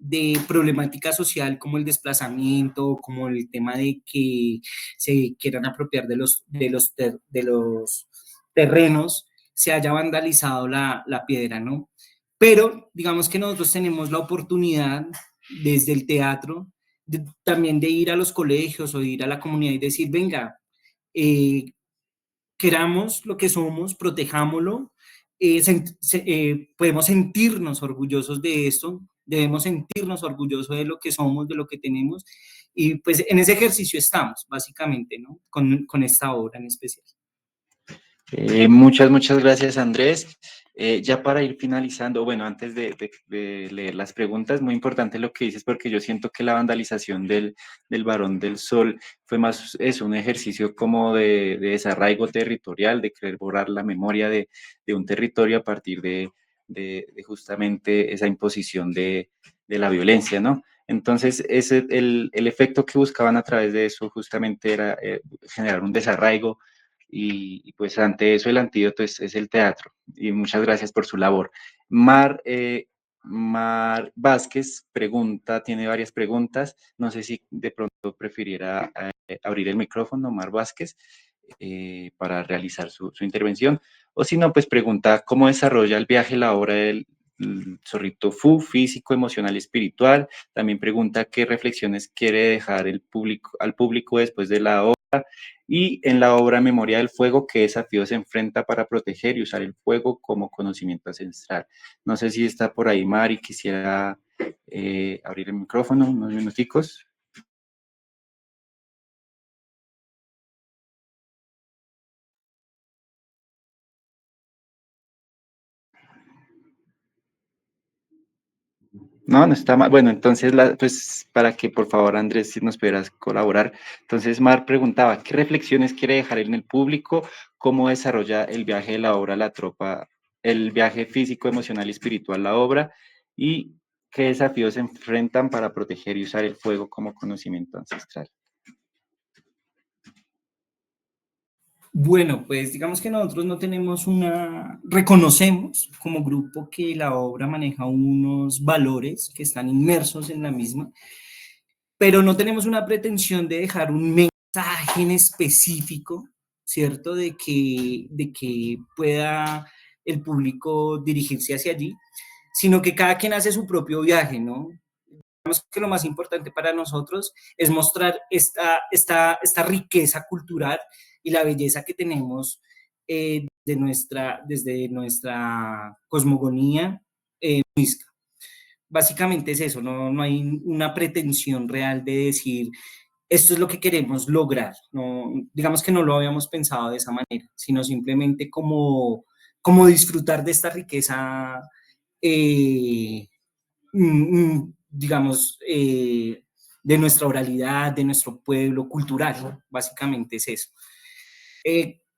de problemática social como el desplazamiento, como el tema de que se quieran apropiar de los terrenos, se haya vandalizado la piedra, ¿no? Pero digamos que nosotros tenemos la oportunidad desde el teatro también de ir a los colegios o de ir a la comunidad y decir, venga, queramos lo que somos, protejámoslo, podemos sentirnos orgullosos de esto, debemos sentirnos orgullosos de lo que somos, de lo que tenemos, y pues en ese ejercicio estamos, básicamente, ¿no? Con esta obra en especial. Muchas gracias, Andrés. Ya para ir finalizando, bueno, antes de leer las preguntas, muy importante lo que dices, porque yo siento que la vandalización del Barón del Sol fue más un ejercicio como de desarraigo territorial, de querer borrar la memoria de un territorio a partir de justamente esa imposición de la violencia, ¿no? Entonces, el efecto que buscaban a través de eso justamente era generar un desarraigo y pues ante eso el antídoto es el teatro. Y muchas gracias por su labor. Mar Vázquez tiene varias preguntas. No sé si de pronto prefiriera abrir el micrófono, Mar Vázquez, para realizar su intervención. O si no, pues pregunta cómo desarrolla el viaje, la obra del Zorrito Fu, físico, emocional y espiritual. También pregunta qué reflexiones quiere dejar al público después de la obra. Y en la obra Memoria del Fuego, ¿qué desafíos se enfrenta para proteger y usar el fuego como conocimiento ancestral? No sé si está por ahí Mari, quisiera abrir el micrófono, unos minuticos. No está mal. Bueno, entonces, pues para que por favor, Andrés, si nos pudieras colaborar. Entonces, Mar preguntaba, ¿qué reflexiones quiere dejar en el público? ¿Cómo desarrolla el viaje de la obra La Tropa, el viaje físico, emocional y espiritual, la obra? ¿Y qué desafíos se enfrentan para proteger y usar el fuego como conocimiento ancestral? Bueno, pues digamos que nosotros no tenemos reconocemos como grupo que la obra maneja unos valores que están inmersos en la misma, pero no tenemos una pretensión de dejar un mensaje en específico, ¿cierto? De que pueda el público dirigirse hacia allí, sino que cada quien hace su propio viaje, ¿no? Digamos que lo más importante para nosotros es mostrar esta riqueza cultural y la belleza que tenemos desde nuestra cosmogonía muisca. Básicamente es eso, no hay una pretensión real de decir esto es lo que queremos lograr. No, digamos que no lo habíamos pensado de esa manera, sino simplemente como disfrutar de esta riqueza, digamos, de nuestra oralidad, de nuestro pueblo, cultural, ¿no? Básicamente es eso.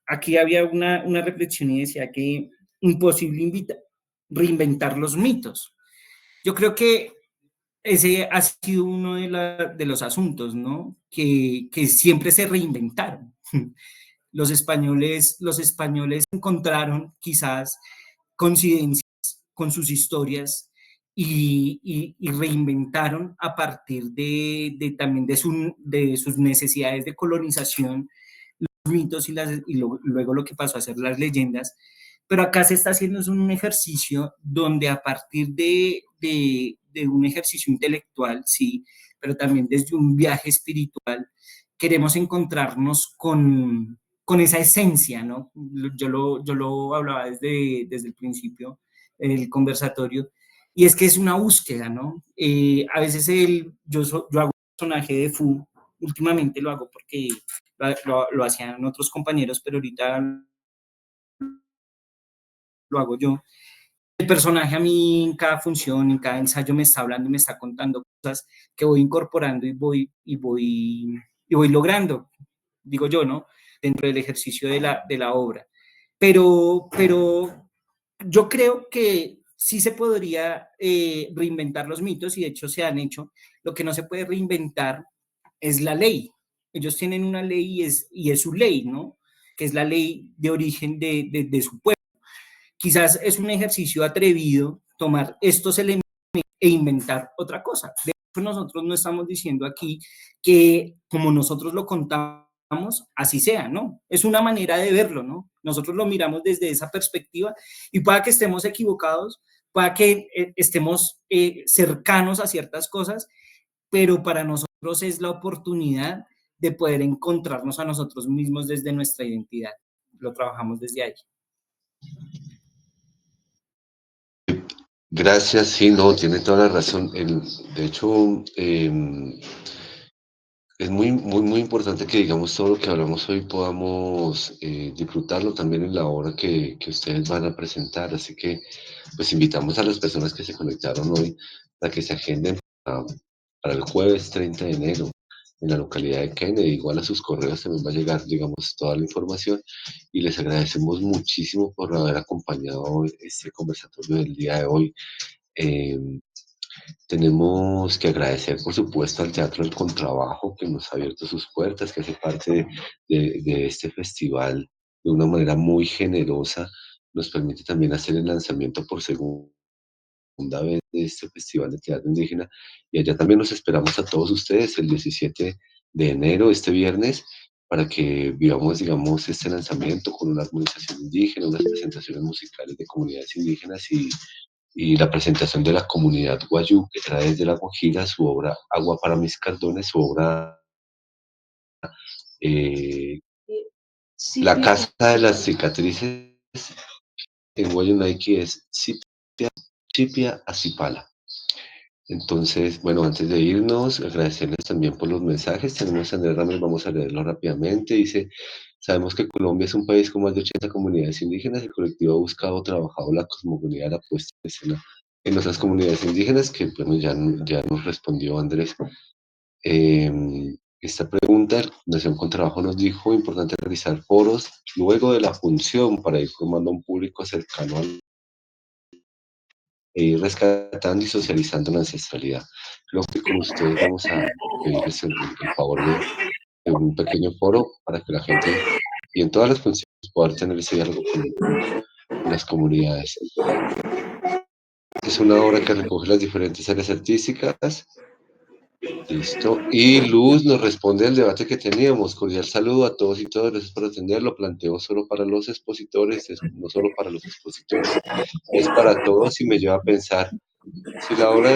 Aquí había una reflexión y decía que imposible reinventar los mitos. Yo creo que ese ha sido uno de los asuntos, ¿no? Que siempre se reinventaron. Los españoles encontraron quizás coincidencias con sus historias y reinventaron a partir también de sus necesidades de colonización los mitos luego lo que pasó a ser las leyendas. Pero acá se está haciendo un ejercicio donde a partir de un ejercicio intelectual, sí, pero también desde un viaje espiritual, queremos encontrarnos con esa esencia, ¿no? Yo lo hablaba desde el principio, el conversatorio, y es que es una búsqueda, ¿no? A veces yo hago un personaje de Fu, últimamente lo hago porque lo hacían otros compañeros, pero ahorita lo hago yo. El personaje a mí en cada función, en cada ensayo me está hablando y me está contando cosas que voy incorporando y voy logrando, digo yo, ¿no? Dentro del ejercicio de la obra. Pero yo creo que sí se podría reinventar los mitos y de hecho se han hecho. Lo que no se puede reinventar es la ley. Ellos tienen una ley y es su ley, ¿no? Que es la ley de origen de su pueblo. Quizás es un ejercicio atrevido tomar estos elementos e inventar otra cosa. De hecho, nosotros no estamos diciendo aquí que como nosotros lo contamos, así sea, ¿no? Es una manera de verlo, ¿no? Nosotros lo miramos desde esa perspectiva y pueda que estemos equivocados, pueda que estemos cercanos a ciertas cosas, pero para nosotros es la oportunidad de poder encontrarnos a nosotros mismos desde nuestra identidad. Lo trabajamos desde ahí. Gracias, sí, no, tiene toda la razón. De hecho, es muy importante que, digamos, todo lo que hablamos hoy podamos disfrutarlo también en la obra que ustedes van a presentar. Así que, pues, invitamos a las personas que se conectaron hoy a que se agenden para el jueves 30 de enero en la localidad de Kennedy. Igual a sus correos también va a llegar, digamos, toda la información. Y les agradecemos muchísimo por haber acompañado este conversatorio del día de hoy. Tenemos que agradecer, por supuesto, al Teatro del Contrabajo, que nos ha abierto sus puertas, que hace parte de este festival de una manera muy generosa. Nos permite también hacer el lanzamiento por segunda vez de este Festival de Teatro Indígena. Y allá también los esperamos a todos ustedes el 17 de enero, este viernes, para que vivamos, digamos, este lanzamiento con una armonización indígena, unas presentaciones musicales de comunidades indígenas y la presentación de la comunidad Guayú, que trae desde La Guajira su obra Agua para mis caldones, su obra La Casa de las Cicatrices, en Guayunaiki es Chipia Acipala. Entonces, bueno, antes de irnos, agradecerles también por los mensajes. Tenemos a Andrés Ramírez, vamos a leerlo rápidamente. Dice, sabemos que Colombia es un país con más de 80 comunidades indígenas. El colectivo ha buscado, trabajado la cosmogonía, la puesta en escena en nuestras comunidades indígenas, que bueno, ya nos respondió Andrés. Esta pregunta, Nación con Trabajo nos dijo, importante realizar foros luego de la función para ir formando a un público cercano e ir rescatando y socializando la ancestralidad. Creo que con ustedes vamos a pedirles el favor de un pequeño foro para que la gente y en todas las funciones pueda tener ese diálogo con las comunidades. Es una obra que recoge las diferentes áreas artísticas. Listo. Y Luz nos responde al debate que teníamos. Cordial saludo a todos y todas. Gracias por atenderlo. Planteo solo para los expositores, no solo para los expositores. Es para todos y me lleva a pensar si la obra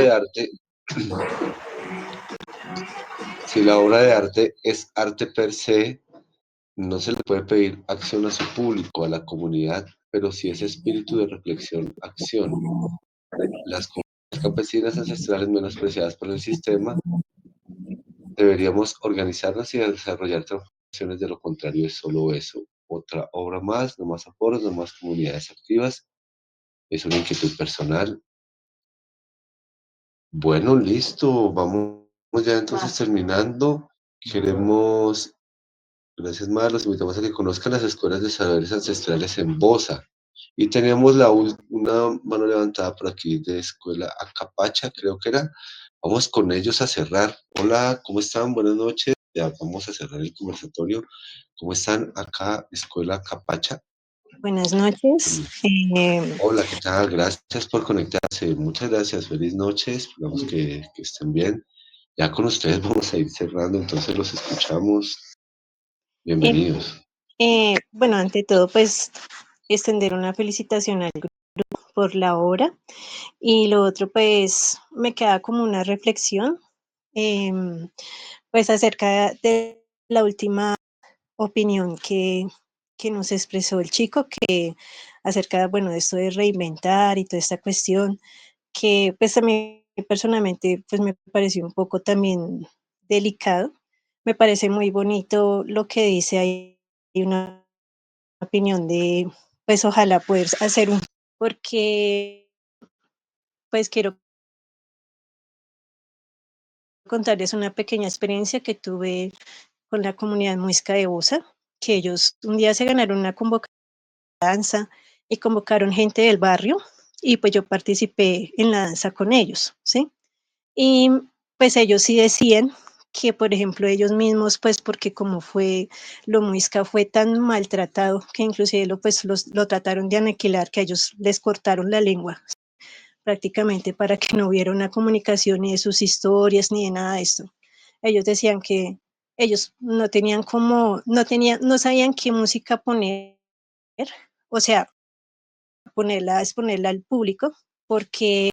de arte es arte per se, no se le puede pedir acción a su público, a la comunidad, pero sí ese espíritu de reflexión, acción. Las comunidades campesinas ancestrales menospreciadas por el sistema Deberíamos organizarnos y desarrollar transformaciones, de lo contrario es solo eso. Otra obra más, no más aforos, no más comunidades activas. Es una inquietud personal. Bueno, listo, vamos ya entonces terminando. Queremos, gracias más, los invitamos a que conozcan las escuelas de saberes ancestrales en Bosa. Y tenemos una mano levantada por aquí de Escuela Acapacha, creo que era. Vamos con ellos a cerrar. Hola, ¿cómo están? Buenas noches. Ya vamos a cerrar el conversatorio. ¿Cómo están acá, Escuela Acapacha? Buenas noches. Hola, ¿qué tal? Gracias por conectarse. Muchas gracias. Feliz noche. Esperamos que estén bien. Ya con ustedes vamos a ir cerrando, entonces los escuchamos. Eh, Bienvenidos. bueno, ante todo, pues extender una felicitación al grupo por la obra y lo otro, pues me queda como una reflexión, pues acerca de la última opinión que nos expresó el chico, que acerca, bueno, de esto de reinventar y toda esta cuestión, que pues a mí personalmente pues me pareció un poco también delicado. Me parece muy bonito lo que dice ahí, una opinión de, pues ojalá poder hacer un, porque pues quiero contarles una pequeña experiencia que tuve con la comunidad muisca de Bosa, que ellos un día se ganaron una convocatoria de danza y convocaron gente del barrio y pues yo participé en la danza con ellos, ¿sí? Y pues ellos sí decían que, por ejemplo, ellos mismos, pues porque como fue, lo muisca fue tan maltratado que inclusive lo trataron de aniquilar, que a ellos les cortaron la lengua prácticamente para que no hubiera una comunicación ni de sus historias ni de nada de esto. Ellos decían que ellos no tenían como, no sabían qué música poner, o sea, exponerla al público, porque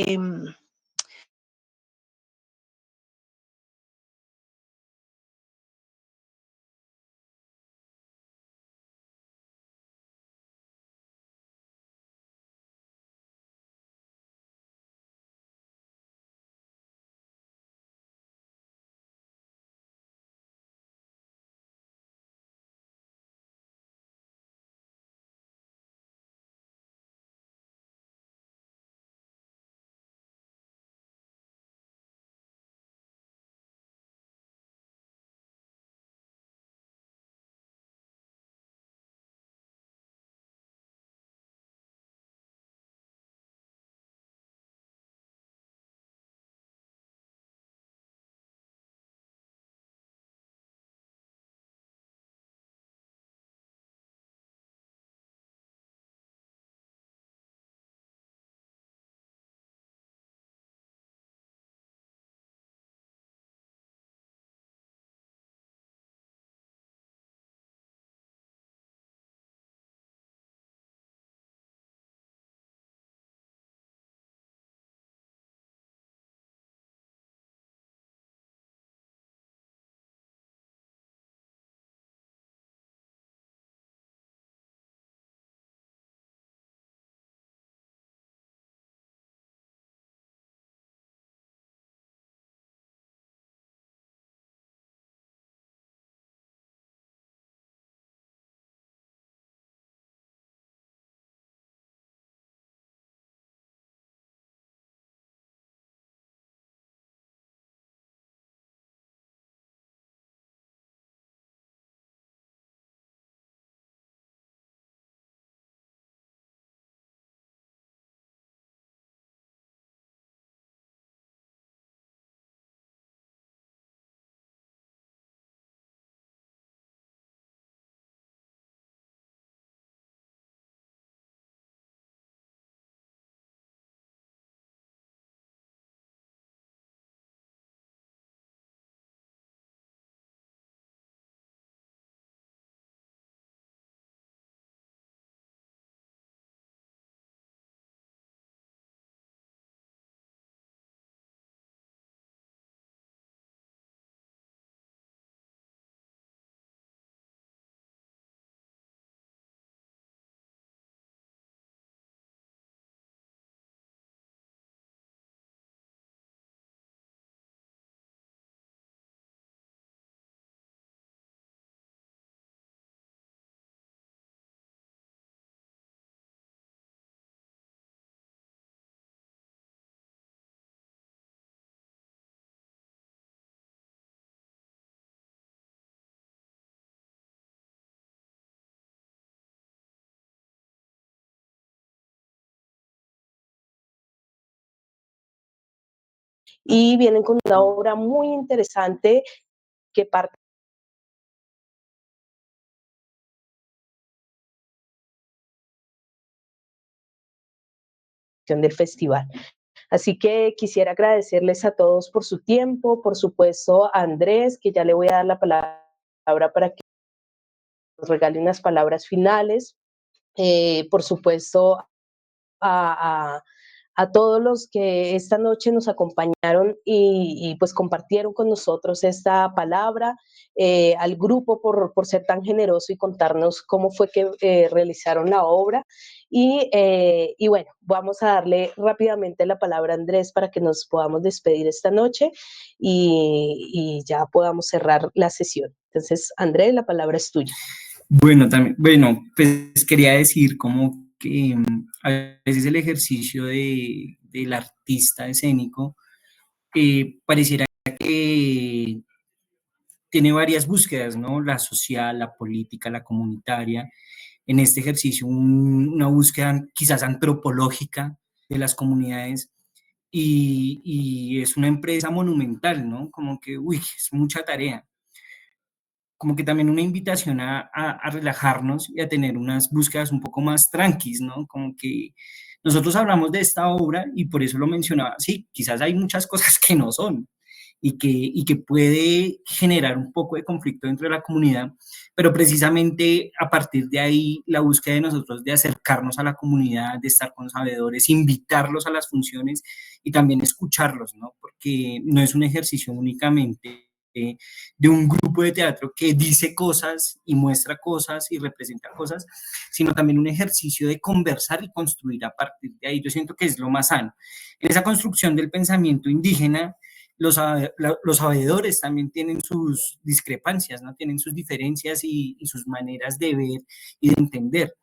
y vienen con una obra muy interesante que parte del festival. Así que quisiera agradecerles a todos por su tiempo, por supuesto a Andrés, que ya le voy a dar la palabra para que nos regale unas palabras finales, por supuesto a, a, a todos los que esta noche nos acompañaron y pues compartieron con nosotros esta palabra, al grupo por ser tan generoso y contarnos cómo fue que realizaron la obra. Y bueno, vamos a darle rápidamente la palabra a Andrés para que nos podamos despedir esta noche y ya podamos cerrar la sesión. Entonces, Andrés, la palabra es tuya. Bueno, también, bueno, pues quería decir como que a veces el ejercicio del artista escénico pareciera que tiene varias búsquedas, ¿no? La social, la política, la comunitaria. En este ejercicio, una búsqueda quizás antropológica de las comunidades y es una empresa monumental, ¿no? Como que, uy, es mucha tarea. Como que también una invitación a relajarnos y a tener unas búsquedas un poco más tranquis, ¿no? Como que nosotros hablamos de esta obra y por eso lo mencionaba, sí, quizás hay muchas cosas que no son y que puede generar un poco de conflicto dentro de la comunidad, pero precisamente a partir de ahí la búsqueda de nosotros de acercarnos a la comunidad, de estar con sabedores, invitarlos a las funciones y también escucharlos, ¿no? Porque no es un ejercicio únicamente de un grupo de teatro que dice cosas y muestra cosas y representa cosas, sino también un ejercicio de conversar y construir a partir de ahí. Yo siento que es lo más sano. En esa construcción del pensamiento indígena, los sabedores también tienen sus discrepancias, ¿no? Tienen sus diferencias y sus maneras de ver y de entender.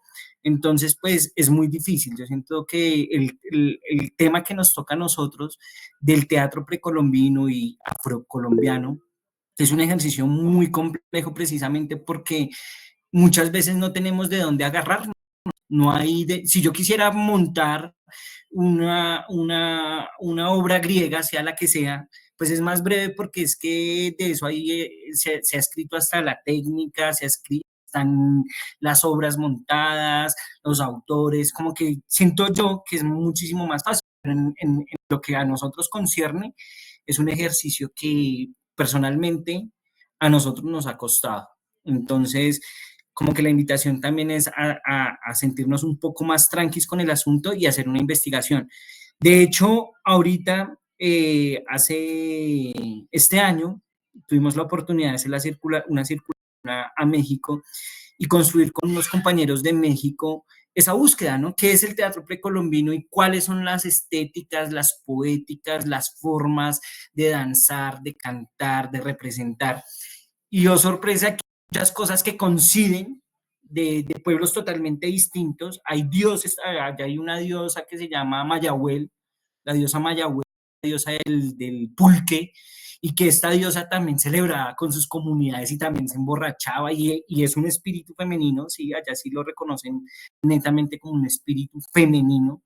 Entonces, pues es muy difícil. Yo siento que el tema que nos toca a nosotros del teatro precolombino y afrocolombiano es un ejercicio muy complejo precisamente porque muchas veces no tenemos de dónde agarrarnos. No hay si yo quisiera montar una obra griega, sea la que sea, pues es más breve porque es que de eso ahí se ha escrito hasta la técnica, se ha escrito, están las obras montadas, los autores, como que siento yo que es muchísimo más fácil. En lo que a nosotros concierne, es un ejercicio que personalmente a nosotros nos ha costado. Entonces, como que la invitación también es a sentirnos un poco más tranquilos con el asunto y hacer una investigación. De hecho, ahorita, este año, tuvimos la oportunidad de hacer una circulación a México y construir con unos compañeros de México esa búsqueda, ¿no? ¿Qué es el teatro precolombino y cuáles son las estéticas, las poéticas, las formas de danzar, de cantar, de representar? Y oh, sorpresa, que muchas cosas que coinciden de pueblos totalmente distintos. Hay dioses, allá hay una diosa que se llama Mayahuel, la diosa Mayahuel, la diosa del pulque, y que esta diosa también celebraba con sus comunidades y también se emborrachaba y es un espíritu femenino, sí, allá sí lo reconocen netamente como un espíritu femenino.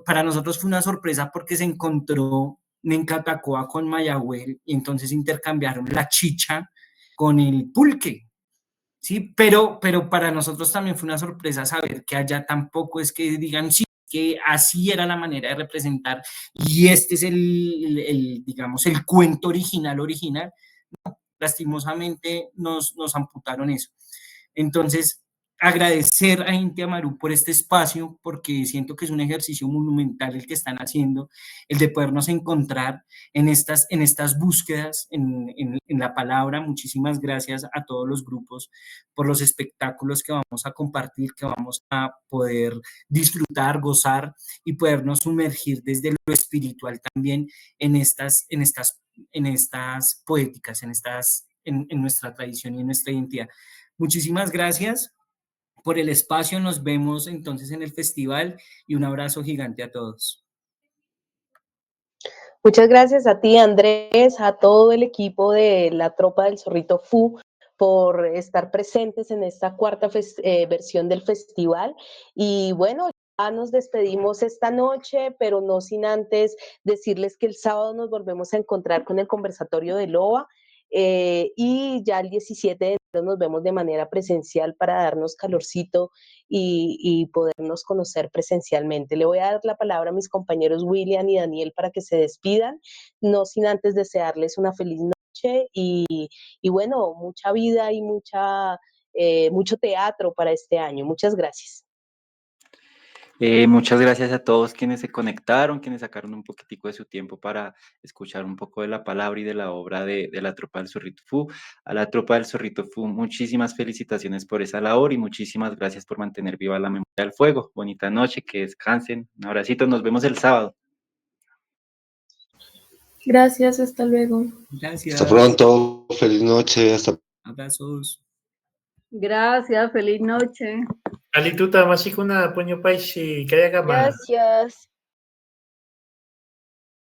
Para nosotros fue una sorpresa porque se encontró Nencatacoa con Mayagüel y entonces intercambiaron la chicha con el pulque. Sí, pero para nosotros también fue una sorpresa saber que allá tampoco es que digan, sí, que así era la manera de representar y este es digamos, el cuento original. No, lastimosamente nos amputaron eso. Entonces, agradecer a Inti Amaru por este espacio, porque siento que es un ejercicio monumental el que están haciendo, el de podernos encontrar en estas búsquedas, en la palabra. Muchísimas gracias a todos los grupos por los espectáculos que vamos a compartir, que vamos a poder disfrutar, gozar y podernos sumergir desde lo espiritual también en estas poéticas, en nuestra tradición y en nuestra identidad. Muchísimas gracias por el espacio. Nos vemos entonces en el festival y un abrazo gigante a todos. Muchas gracias a ti, Andrés, a todo el equipo de la Tropa del Zorrito Fu por estar presentes en esta cuarta versión del festival. Y bueno, nos despedimos esta noche, pero no sin antes decirles que el sábado nos volvemos a encontrar con el conversatorio de LOA y ya el 17 de enero nos vemos de manera presencial para darnos calorcito y podernos conocer presencialmente. Le voy a dar la palabra a mis compañeros William y Daniel para que se despidan, no sin antes desearles una feliz noche y bueno, mucha vida y mucho teatro para este año. Muchas gracias. Muchas gracias a todos quienes se conectaron, quienes sacaron un poquitico de su tiempo para escuchar un poco de la palabra y de la obra de la Tropa del Zorrito Fu. A la Tropa del Zorrito Fu, muchísimas felicitaciones por esa labor y muchísimas gracias por mantener viva la memoria del fuego. Bonita noche, que descansen. Un abracito, nos vemos el sábado. Gracias, hasta luego. Gracias. Hasta pronto, feliz noche, hasta Abrazos. Gracias, feliz noche. Alituta, mashikuna, puño paisi, kayagama. Gracias.